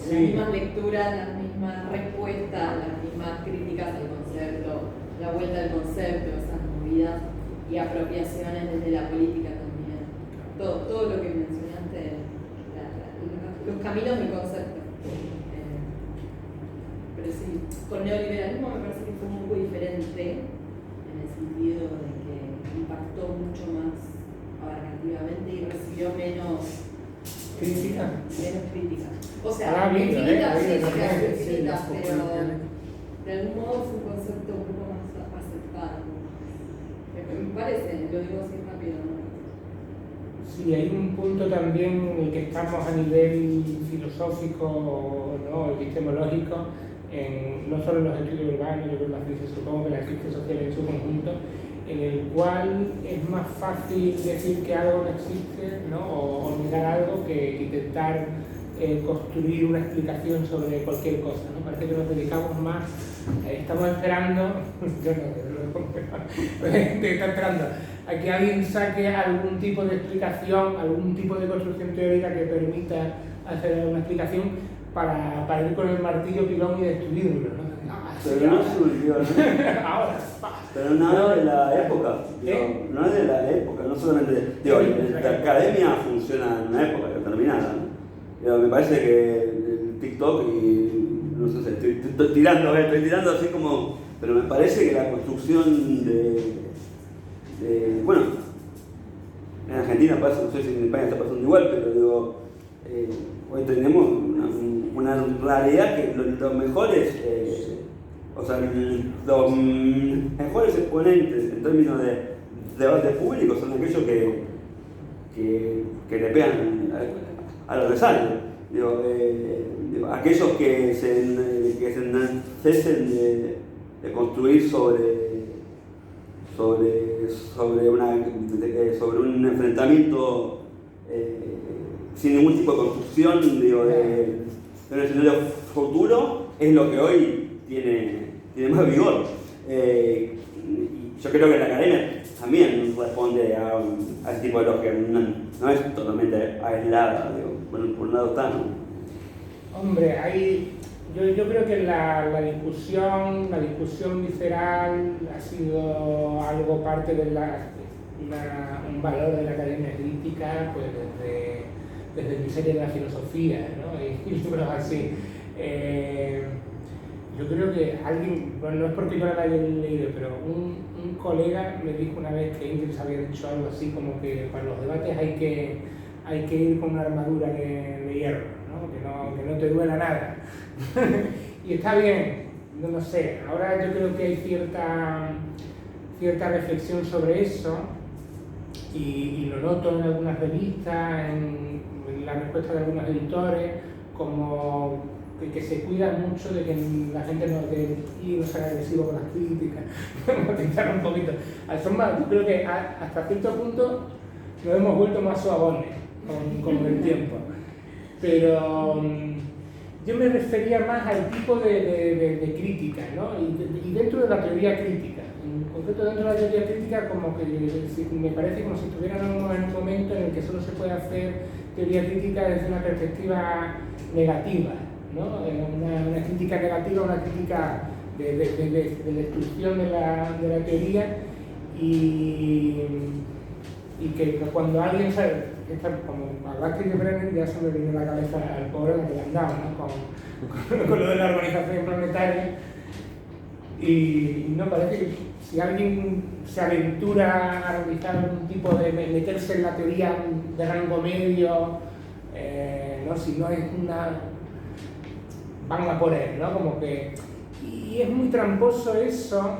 las mismas lecturas, las mismas respuestas, las mismas críticas al concepto, la vuelta al concepto, esas movidas y apropiaciones desde la política también. Todo lo que mencionaste, los caminos del concepto. Pero sí, con neoliberalismo me parece que fue un poco diferente en el sentido de que impactó mucho más abarcativamente y recibió menos crítica. O sea, infinitas críticas, pero de algún modo fue un concepto un poco más aceptado. Me parece, lo digo así rápido, ¿no? Sí, hay un punto también en el que estamos a nivel filosófico, ¿no? Epistemológico, no solo en los estudios urbanos, yo creo que supongo que la ciencia social en su conjunto, en el cual es más fácil decir que algo no existe, ¿no? o negar algo que intentar construir una explicación sobre cualquier cosa, ¿no? Parece que nos dedicamos más, estamos esperando, yo no, está esperando a que alguien saque algún tipo de explicación, algún tipo de construcción teórica que permita hacer una explicación para ir con el martillo pilón y destruirlo, ¿no? Pero no surgió, ¿no? Ahora. Pero no es de la época, digo, no es de la época, no solamente, digo, la academia funciona en una época determinada, ¿no? Digo, me parece que el TikTok y, no sé, estoy tirando así como, pero me parece que la construcción de bueno, en Argentina pasa, no sé si en España está pasando igual, pero digo, hoy tenemos una realidad que los mejores, o sea, los mejores exponentes en términos de debate público son aquellos que que te pegan a lo que sale. Aquellos que se enaltecen de construir sobre un enfrentamiento sin ningún tipo de construcción de un escenario futuro, es lo que hoy tiene más vigor. Y yo creo que la academia también responde a ese tipo de lógica, no es totalmente aislada, por un lado está, ¿no? Hombre, yo creo que la discusión visceral ha sido algo parte de un valor de la academia crítica, pues desde el miseria de la filosofía, ¿no? Y libros así. Yo creo que alguien, bueno, no es porque yo la haya leído, pero un colega me dijo una vez que Engels había dicho algo así como que para los debates hay que ir con una armadura de hierro, ¿no? Que no te duela nada. Y está bien, no sé, ahora yo creo que hay cierta reflexión sobre eso y lo noto en algunas revistas, en la respuesta de algunos editores, como que se cuida mucho de que la gente no sea agresivo con las críticas, un poquito. Yo creo que hasta cierto punto nos hemos vuelto más suabones con el tiempo. Pero yo me refería más al tipo de crítica, ¿no? Y dentro de la teoría crítica. En concreto, dentro de la teoría crítica, como que me parece como si estuviéramos en un momento en el que solo se puede hacer teoría crítica desde una perspectiva negativa, ¿no? Una crítica negativa, una crítica de destrucción de la teoría y que cuando alguien sabe, como hablaste de Brenner, ya se me vino a la cabeza al pobre al que le han dado, ¿no? con lo de la organización planetaria. Y no parece que si alguien se aventura a realizar algún tipo de meterse en la teoría de rango medio, ¿no? Si no es van a por él, ¿no? Como que, y es muy tramposo eso,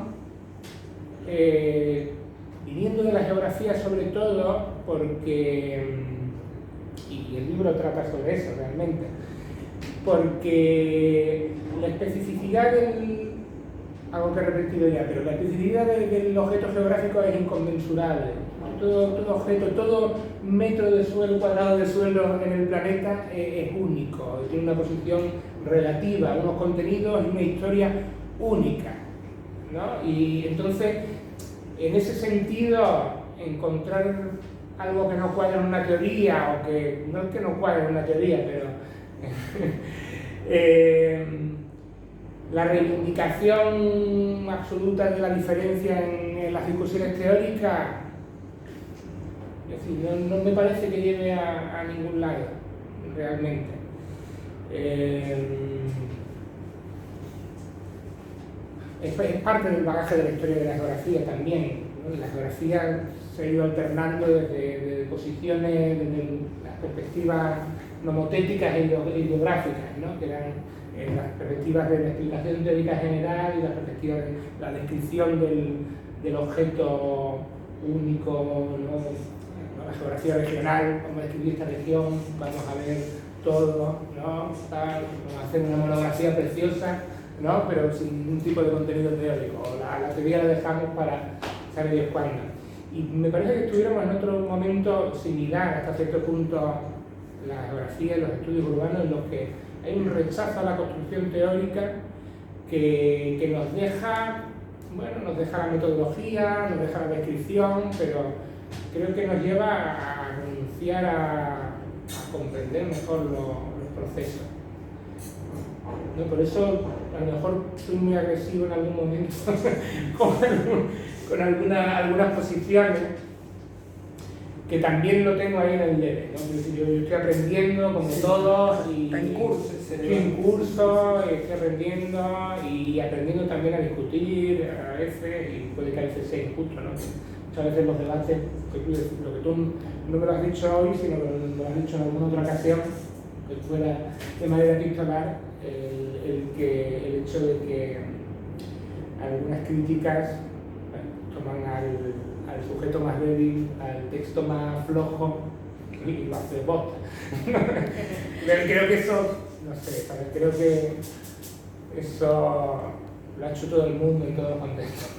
viniendo de la geografía sobre todo, porque, y el libro trata sobre eso realmente, porque la especificidad algo que he repetido ya, pero la especificidad del objeto geográfico es inconmensurable. Todo objeto, todo metro de suelo, cuadrado de suelo en el planeta es único, tiene una posición relativa, unos contenidos y una historia única, ¿no? Y entonces, en ese sentido, encontrar algo que no cuadra en una teoría, o que no es que no cuadre en una teoría, pero la reivindicación absoluta de la diferencia en las discusiones teóricas, es decir, no me parece que lleve a ningún lado, realmente. Es parte del bagaje de la historia de la geografía también, ¿no? La geografía se ha ido alternando desde posiciones, desde las perspectivas nomotéticas e ideográficas, ¿no? Que eran las perspectivas de la explicación teórica general y las perspectivas de la descripción del objeto único, ¿no? La geografía regional, cómo describir esta región, vamos a ver todo, ¿no? Vamos a hacer una monografía preciosa, ¿no? Pero sin ningún tipo de contenido teórico. La teoría la dejamos para saber Dios cuándo. Y me parece que estuviéramos en otro momento similar hasta cierto punto la geografía y los estudios urbanos, en los que hay un rechazo a la construcción teórica que nos deja la metodología, nos deja la descripción, pero creo que nos lleva a renunciar a comprender mejor los procesos. ¿No? Por eso a lo mejor soy muy agresivo en algún momento con algunas posiciones, que también lo tengo ahí en el debe, ¿no? Es decir, yo estoy aprendiendo como todos, y está en curso, estoy en curso, estoy aprendiendo y aprendiendo también a discutir a veces, y puede que a veces sea injusto, ¿no? Muchas veces los debates, lo que tú no me lo has dicho hoy, sino que lo has dicho en alguna otra ocasión, que fuera de manera epistolar, el hecho de que algunas críticas toman al sujeto más débil, al texto más flojo, y lo hace bosta. Pero creo que eso, no sé, ¿sabes? Creo que eso lo ha hecho todo el mundo en todos los contextos.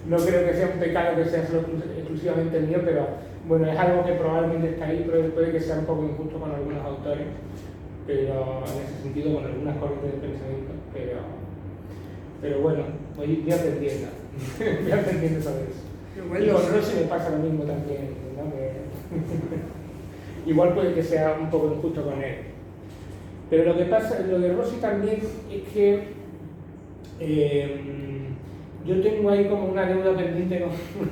No creo que sea un pecado que sea solo exclusivamente mío, pero bueno, es algo que probablemente está ahí, pero puede que sea un poco injusto con algunos autores, pero en ese sentido con algunas corrientes de pensamiento, pero bueno, voy aprendiendo, voy aprendiendo sobre eso. Y con Rossi me pasa lo mismo también, ¿no? Igual puede que sea un poco injusto con él. Pero lo que pasa, lo de Rossi también es que yo tengo ahí como una deuda pendiente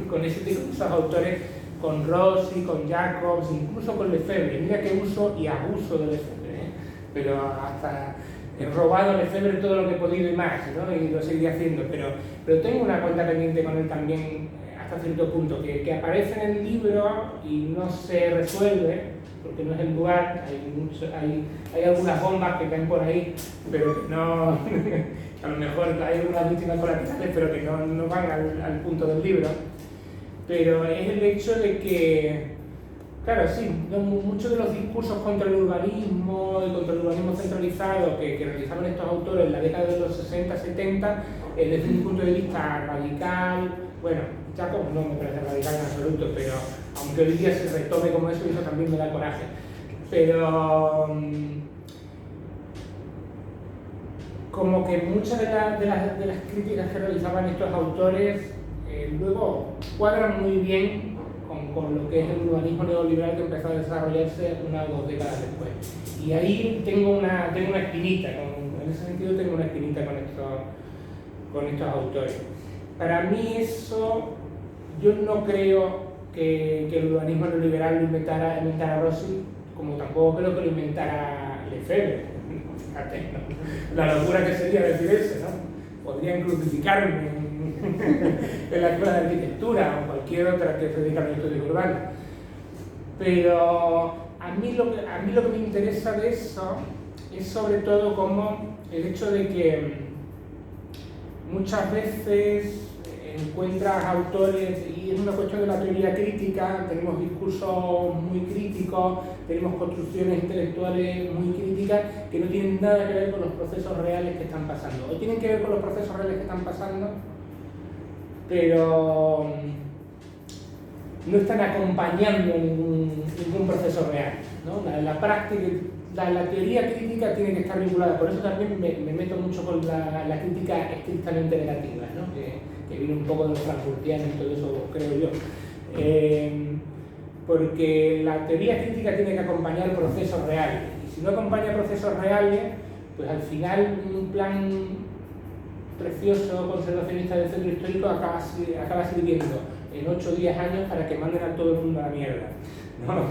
con ese tipo de esos autores, con Rossi, con Jacobs, incluso con Lefebvre. Mira que uso y abuso de Lefebvre, pero hasta he robado a Lefebvre todo lo que he podido y más, ¿no? Y lo seguiré haciendo, pero tengo una cuenta pendiente con él también hasta cierto punto, que aparece en el libro y no se resuelve, porque no es el lugar, hay algunas bombas que caen por ahí, pero que no, a lo mejor hay algunas víctimas colaterales, pero que no van al punto del libro. Pero es el hecho de que, claro, sí, muchos de los discursos contra el urbanismo y contra el urbanismo centralizado que realizaban estos autores en la década de los 60-70, desde un punto de vista radical, bueno, Jacob no me parece radical en absoluto, pero aunque hoy día se retome como eso también me da coraje. Pero como que muchas de las críticas que realizaban estos autores luego cuadran muy bien con lo que es el urbanismo neoliberal que empezó a desarrollarse una o dos décadas después. Y ahí tengo una espinita, en ese sentido tengo una espinita con estos autores. Para mí eso, yo no creo que el urbanismo neoliberal lo inventara Rossi, como tampoco creo que lo inventara Lefebvre. Fíjate, ¿no? La locura que sería decir eso, ¿no? Podrían crucificarme en la escuela de arquitectura o cualquier otra que se dedica a los estudios urbanos. Pero a mí lo que me interesa de eso es sobre todo como el hecho de que muchas veces encuentras autores, y es una cuestión de la teoría crítica, tenemos discursos muy críticos, tenemos construcciones intelectuales muy críticas que no tienen nada que ver con los procesos reales que están pasando. O tienen que ver con los procesos reales que están pasando, pero no están acompañando ningún proceso real, ¿no? La práctica, la teoría crítica tiene que estar vinculada, por eso también me meto mucho con la crítica estrictamente negativa, ¿no? Que viene un poco de los frankfurtianos y todo eso, creo yo. Porque la teoría crítica tiene que acompañar procesos reales, y si no acompaña procesos reales, pues al final un plan precioso conservacionista del centro histórico acaba sirviendo en 8 o 10 años para que manden a todo el mundo a la mierda, ¿no?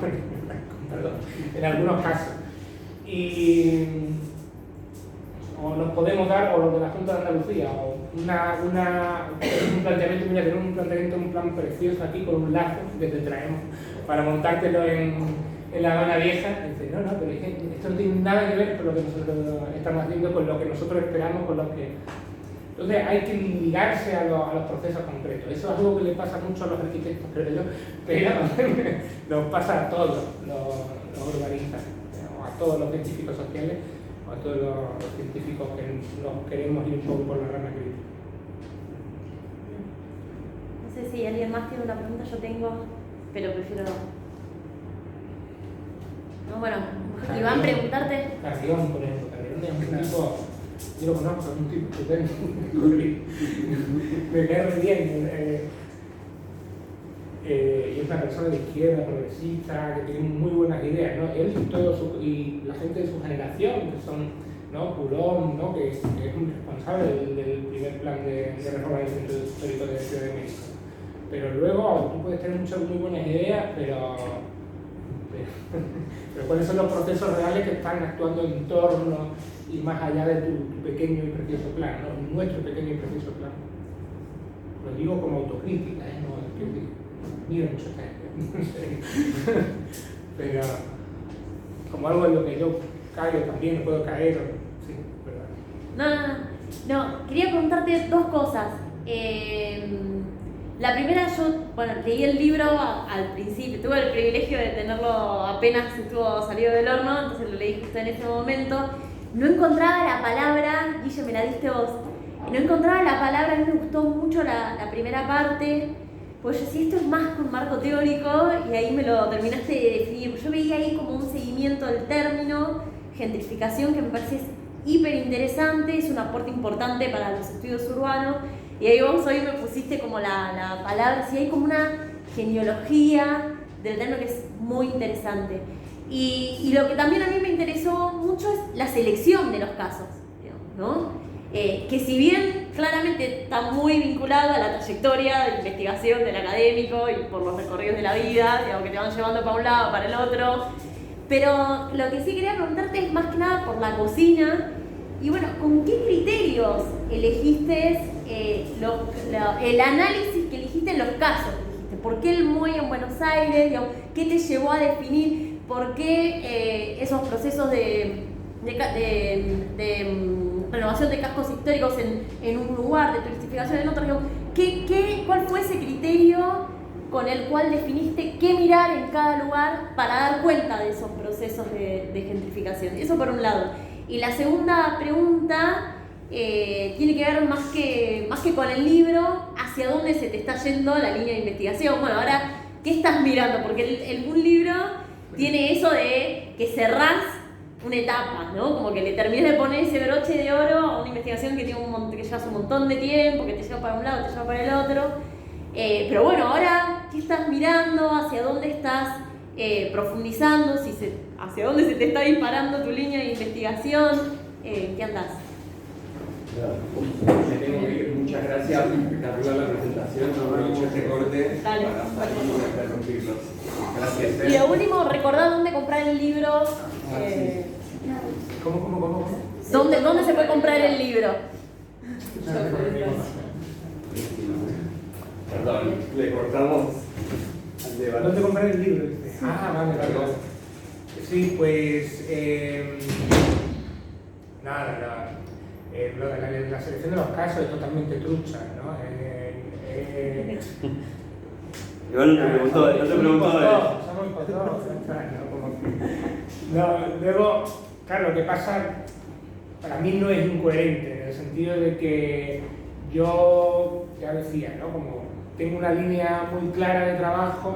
Perdón, en algunos casos. O nos podemos dar, o lo de la Junta de Andalucía, o un planteamiento, mira, tenemos un plan precioso aquí con un lazo que te traemos para montártelo en La Habana Vieja. Y dice, no, pero es que esto no tiene nada que ver con lo que nosotros estamos haciendo, con lo que nosotros esperamos, con lo que... Entonces hay que ligarse a los procesos concretos. Eso es algo que le pasa mucho a los arquitectos, creo yo, pero nos pasa a todos los urbanistas, o a todos los científicos sociales, o a todos los científicos que nos queremos ir un poco por la rama crítica. No sé si alguien más tiene una pregunta, yo tengo, pero prefiero... No, bueno, Iván, preguntarte... Carrión, por ejemplo, Carrión es un tipo... Yo lo conozco, es un tipo estupendo. Me cae muy bien. Y es una persona de izquierda, progresista, que tiene muy buenas ideas, ¿no? Él y la gente de su generación, que son, ¿no? Purón, ¿no? Que es un responsable del primer plan de reforma del centro histórico de Ciudad de México. Pero luego tú puedes tener muchas muy buenas ideas, pero cuáles son los procesos reales que están actuando en torno y más allá de tu pequeño y precioso plan, ¿no? Nuestro pequeño y precioso plan. Lo digo como autocrítica, no es que miro mucho pero como algo en lo que yo caigo también, puedo caer, sí, verdad. No, quería preguntarte dos cosas. La primera, yo, bueno, leí el libro al principio, tuve el privilegio de tenerlo apenas estuvo salido del horno, entonces lo leí justo en ese momento. No encontraba la palabra, Guille, me la diste vos, no encontraba la palabra, a mí me gustó mucho la primera parte, pues yo decía, esto es más que un marco teórico, y ahí me lo terminaste de definir. Yo veía ahí como un seguimiento del término, gentrificación, que me parece hiper interesante, es un aporte importante para los estudios urbanos. Y ahí vos hoy me pusiste como la palabra, sí, hay como una genealogía del término que es muy interesante. Y lo que también a mí me interesó mucho es la selección de los casos, ¿no? Que si bien claramente está muy vinculado a la trayectoria de investigación del académico y por los recorridos de la vida, digamos, que te van llevando para un lado, para el otro, pero lo que sí quería preguntarte es más que nada por la cocina. Y bueno, ¿con qué criterios elegiste el análisis que elegiste en los casos que elegiste? ¿Por qué el MUEI en Buenos Aires? Digamos, ¿qué te llevó a definir por qué esos procesos de renovación de cascos históricos en un lugar, de turistificación en otro? Digamos, ¿cuál fue ese criterio con el cual definiste qué mirar en cada lugar para dar cuenta de esos procesos de gentrificación? Eso por un lado. Y la segunda pregunta tiene que ver más que con el libro, hacia dónde se te está yendo la línea de investigación. Bueno, ahora, ¿qué estás mirando? Porque un libro tiene eso de que cerrás una etapa, ¿no? Como que le terminas de poner ese broche de oro a una investigación que que llevas un montón de tiempo, que te lleva para un lado, te lleva para el otro. Pero bueno, ahora, ¿qué estás mirando? ¿Hacia dónde estás profundizando? ¿Hacia dónde se te está disparando tu línea de investigación? ¿Qué andás? Me tengo que ir. Muchas gracias. Espectacular la presentación. No he hecho este corte para interrumpirlos. Gracias. Y lo último, recordá dónde comprar el libro. ¿Cómo? ¿Dónde se puede comprar el libro? Perdón, le cortamos al debate. ¿Dónde comprar el libro? Vale. Sí, pues. La selección de los casos es totalmente trucha, ¿no? Igual no te preguntó. Somos impostores, ¿no? Luego, claro, lo que pasa para mí no es incoherente, en el sentido de que yo, ya decía, ¿no? Como tengo una línea muy clara de trabajo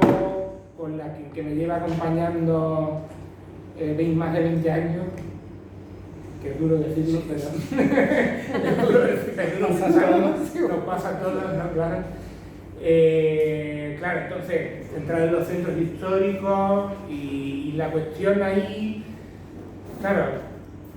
con la que me lleva acompañando más de 20 años, que es duro decirlo, pero es duro decirlo, nos pasa a todos, ¿no? Claro. Claro, entonces, centrar en los centros históricos y la cuestión ahí, claro,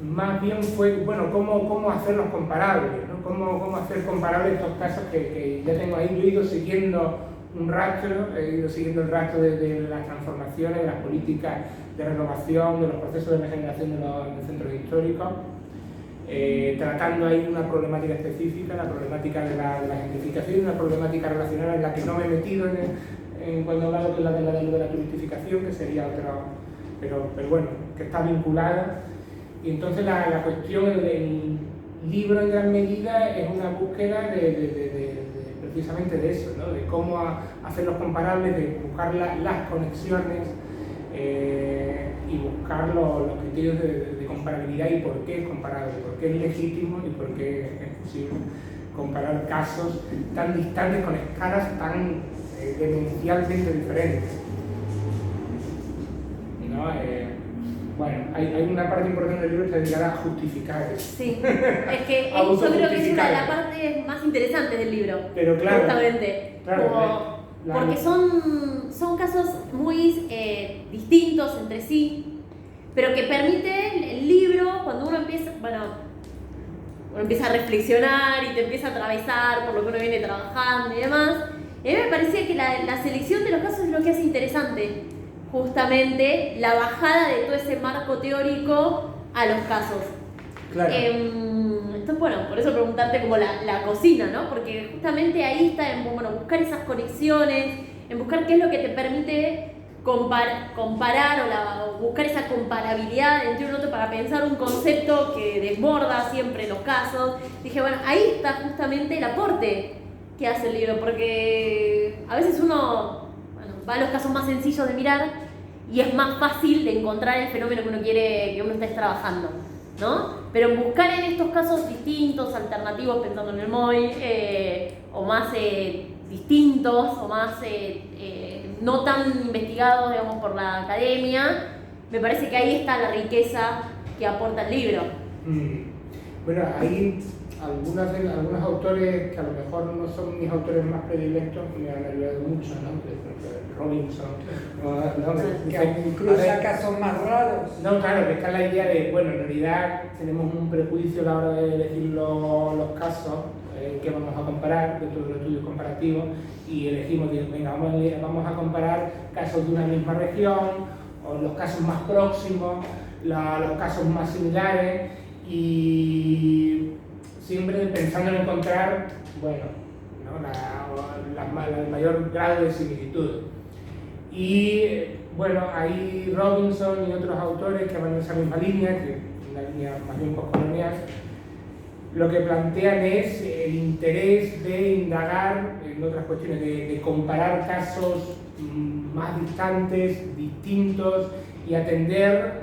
más bien fue, bueno, cómo hacerlos comparables, ¿no? Cómo hacer comparables estos casos que ya tengo ahí. Yo he ido siguiendo un rastro, he ido siguiendo el rastro de las transformaciones, de las políticas de renovación, de los procesos de regeneración de los centros históricos, tratando ahí una problemática específica, la problemática de la gentrificación, una problemática relacionada en la que no me he metido cuando he hablado de la turistificación, que sería otra, pero bueno, que está vinculada. Y entonces la cuestión del libro en gran medida es una búsqueda precisamente de eso, ¿no? De cómo hacerlos comparables, de buscar las conexiones y buscar los criterios de comparabilidad y por qué es comparable, por qué es legítimo y por qué es posible comparar casos tan distantes con escalas tan demencialmente diferentes, ¿no? Bueno, hay una parte importante del libro que se dedica a justificar eso. Sí, es que yo creo que es una de las partes más interesantes del libro. Pero claro, justamente. Claro, porque son casos muy distintos entre sí, pero que permite el libro, cuando uno empieza a reflexionar y te empieza a atravesar por lo que uno viene trabajando y demás. A mí me parecía que la selección de los casos es lo que hace interesante, justamente la bajada de todo ese marco teórico a los casos. Claro. Entonces, bueno, por eso preguntarte como la cocina, ¿no? Porque justamente ahí está en buscar esas conexiones, en buscar qué es lo que te permite comparar o buscar esa comparabilidad entre uno y otro para pensar un concepto que desborda siempre los casos. Dije, bueno, ahí está justamente el aporte que hace el libro, porque a veces uno va a los casos más sencillos de mirar y es más fácil de encontrar el fenómeno que uno quiere que uno esté trabajando, ¿no? Pero buscar en estos casos distintos, alternativos, pensando en el MOI, o más distintos, o más no tan investigados, digamos, por la academia, me parece que ahí está la riqueza que aporta el libro. Bueno, hay algunos autores que a lo mejor no son mis autores más predilectos, me han ayudado mucho, ¿no? Por ejemplo, Robinson, que incluso acá son más raros. No, claro, que está la idea de, bueno, en realidad tenemos un prejuicio a la hora de elegir los casos que vamos a comparar dentro de los estudios comparativos y elegimos, venga, vamos a comparar casos de una misma región, o los casos más próximos, los casos más similares, y siempre pensando en encontrar, bueno, ¿no? el mayor grado de similitud. Y bueno, hay Robinson y otros autores que van en esa misma línea, que es una línea más bien postcolonial. Lo que plantean es el interés de indagar en otras cuestiones, de comparar casos más distantes, distintos, y atender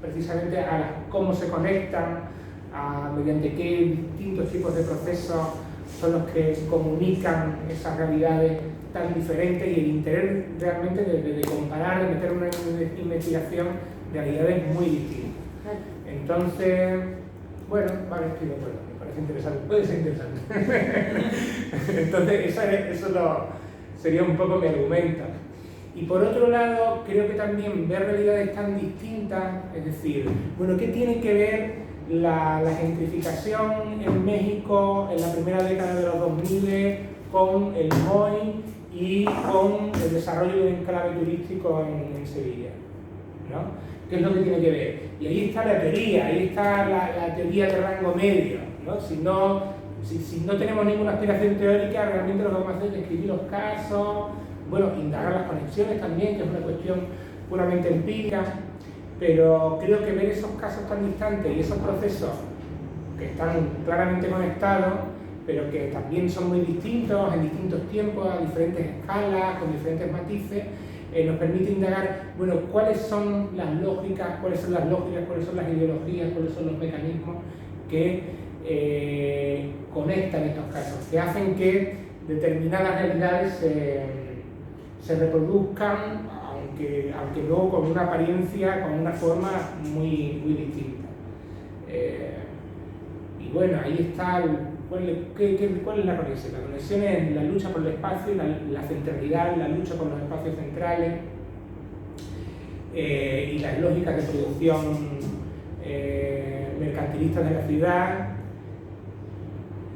precisamente a cómo se conectan, mediante qué distintos tipos de procesos son los que comunican esas realidades tan diferentes, y el interés realmente de comparar, de meter una investigación de realidades muy distintas. Entonces, bueno, vale, estoy de acuerdo, me parece interesante, puede ser interesante. Entonces, eso sería un poco mi argumento. Y por otro lado, creo que también ver realidades tan distintas, es decir, bueno, ¿qué tiene que ver la gentrificación en México en la primera década de los 2000 con el MOI y con el desarrollo de un enclave turístico en Sevilla? ¿No? ¿Qué es lo que tiene que ver? Y ahí está la teoría, ahí está la teoría de rango medio, ¿no? Si no tenemos ninguna aspiración teórica, realmente lo que vamos a hacer es escribir los casos, bueno, indagar las conexiones también, que es una cuestión puramente empírica, pero creo que ver esos casos tan distantes y esos procesos que están claramente conectados, pero que también son muy distintos, en distintos tiempos, a diferentes escalas, con diferentes matices, nos permite indagar, bueno, cuáles son las lógicas, cuáles son las ideologías, cuáles son los mecanismos que conectan estos casos, que hacen que determinadas realidades se reproduzcan, aunque luego con una apariencia, con una forma muy distinta. Y bueno, ahí está, ¿cuál es la conexión? La conexión es la lucha por el espacio, la centralidad, la lucha por los espacios centrales, y las lógicas de producción mercantilistas de la ciudad,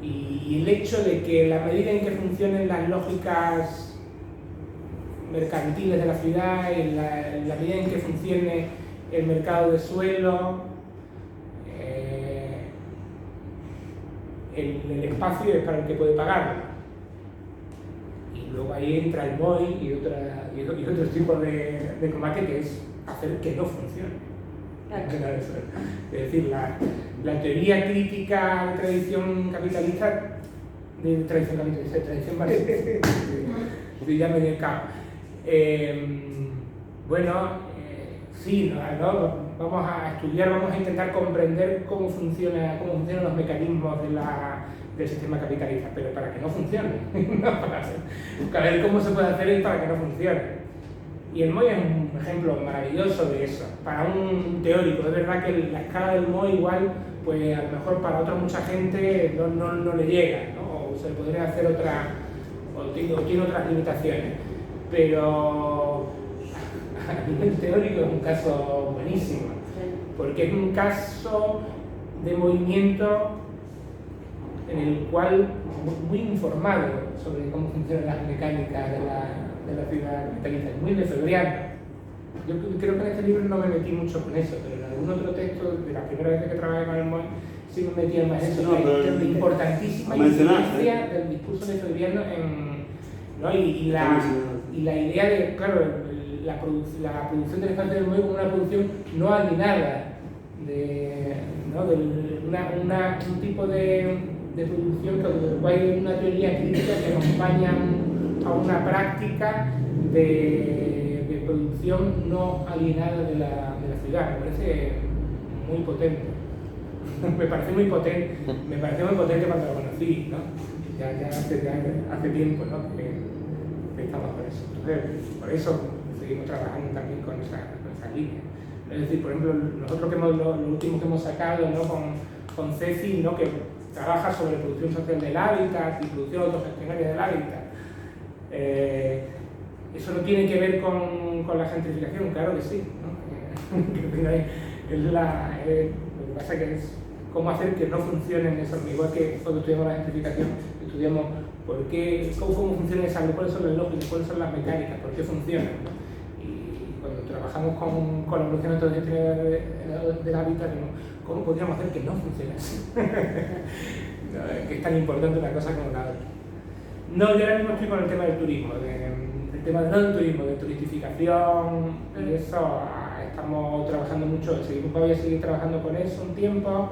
y el hecho de que en la medida en que funcionen las lógicas mercantiles de la ciudad, en la medida en que funcione el mercado de suelo, el espacio es para el que puede pagarlo. Y luego ahí entra el MOI y otro tipo de combate, que es hacer que no funcione. Claro. Es decir, la teoría crítica de tradición capitalista, tradición marxista, ya me dio cabo. Sí, ¿no? Vamos a estudiar, vamos a intentar comprender cómo funcionan los mecanismos del sistema capitalista, pero para que no funcione, para ver cómo se puede hacer para que no funcione. Y el MOI es un ejemplo maravilloso de eso, para un teórico. Es verdad que la escala del MOI igual, pues a lo mejor para mucha gente no le llega, ¿no? O se podría hacer o tiene otras limitaciones, pero a nivel teórico es un caso buenísimo, porque es un caso de movimiento en el cual muy informado sobre cómo funcionan las mecánicas de la ciudad capitalista, es muy lefebvriano. Yo creo que en este libro no me metí mucho con eso, pero en algún otro texto, de las primeras veces que trabajé con el MOI, sí me metí más en eso, la importantísima influencia del discurso lefebvriano ¿no? y la idea de, claro, la producción del espacio del MOI como una producción no alienada, ¿no? un tipo de de producción, que hay una teoría crítica que acompaña a una práctica de producción no alienada de la ciudad. Me parece muy potente. Me pareció muy potente cuando lo conocí, ¿no? Ya hace tiempo, ¿no? que estamos con eso. Entonces, por eso seguimos trabajando también con esa línea. Es decir, por ejemplo, nosotros lo último que hemos sacado, ¿no? con CECI, ¿no? que trabaja sobre producción social del hábitat y producción autogestionaria del hábitat. Eso no tiene que ver con la gentrificación, claro que sí, ¿no? Lo que pasa que es cómo hacer que no funcionen esos, igual que cuando estudiamos la gentrificación, estudiamos cómo funcionan esas, cuáles son las lógicas, cuáles son las mecánicas, por qué funcionan, ¿no? Y cuando trabajamos con la evolución autogestionaria del hábitat, ¿cómo podríamos hacer que no funcione así? Que es tan importante una cosa como la otra. No, yo ahora mismo estoy con el tema del turismo, el tema del turismo, de turistificación y eso. Estamos trabajando mucho, voy a seguir trabajando con eso un tiempo.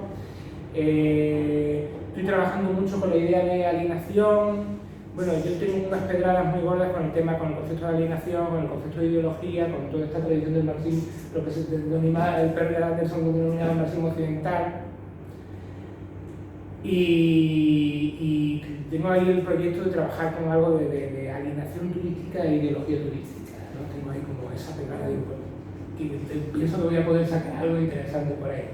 Estoy trabajando mucho con la idea de alienación. Bueno, yo tengo unas pedradas muy gordas con el concepto de alienación, con el concepto de ideología, con toda esta tradición del marxismo, lo que se denomina el Perry Anderson denominado el marxismo occidental. Y tengo ahí el proyecto de trabajar con algo de alienación turística e ideología turística, ¿no? Tengo ahí como esa pedrada y pienso que voy a poder sacar algo interesante por ahí.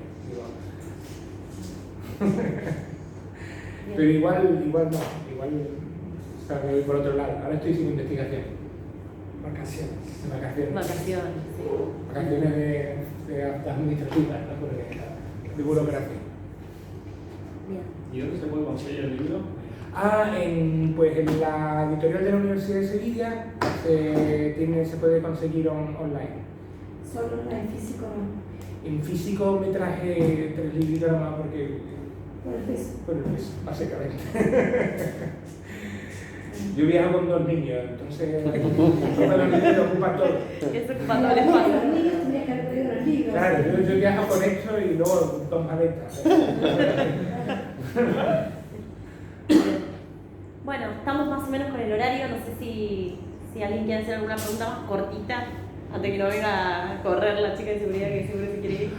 Pero igual no, o sea, me voy por otro lado. Ahora estoy sin investigación. Vacaciones. Vacaciones de administrativas, ¿no? De burocracia. Bien. ¿Y dónde se puede conseguir el libro? Pues en la editorial de la Universidad de Sevilla se puede conseguir online. ¿Solo en físico no? En físico me traje 3 libritos nomás porque... Por el peso. Por el peso, básicamente. Yo viajo con 2 niños, entonces todos los niños ocupan todo. Eso ocupa todo el espacio. Los niños tendrían que haber pedido los libros. Claro, yo viajo con esto y luego 2 maletas. Bueno, estamos más o menos con el horario. No sé si alguien quiere hacer alguna pregunta más cortita antes que no venga a correr la chica de seguridad que seguro se quiere ir.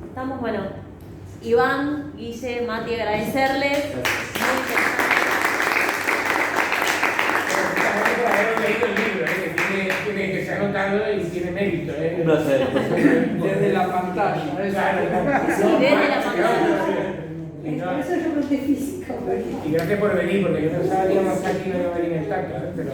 Estamos, bueno, Iván, Guille, Mati, agradecerles. Que se ha notado y tiene mérito. Un placer. Desde la pantalla. Desde la pantalla. Por eso yo pregunté físico. Y gracias por venir, porque yo pensaba que íbamos a estar aquí y no iba a venir en el tacto, pero...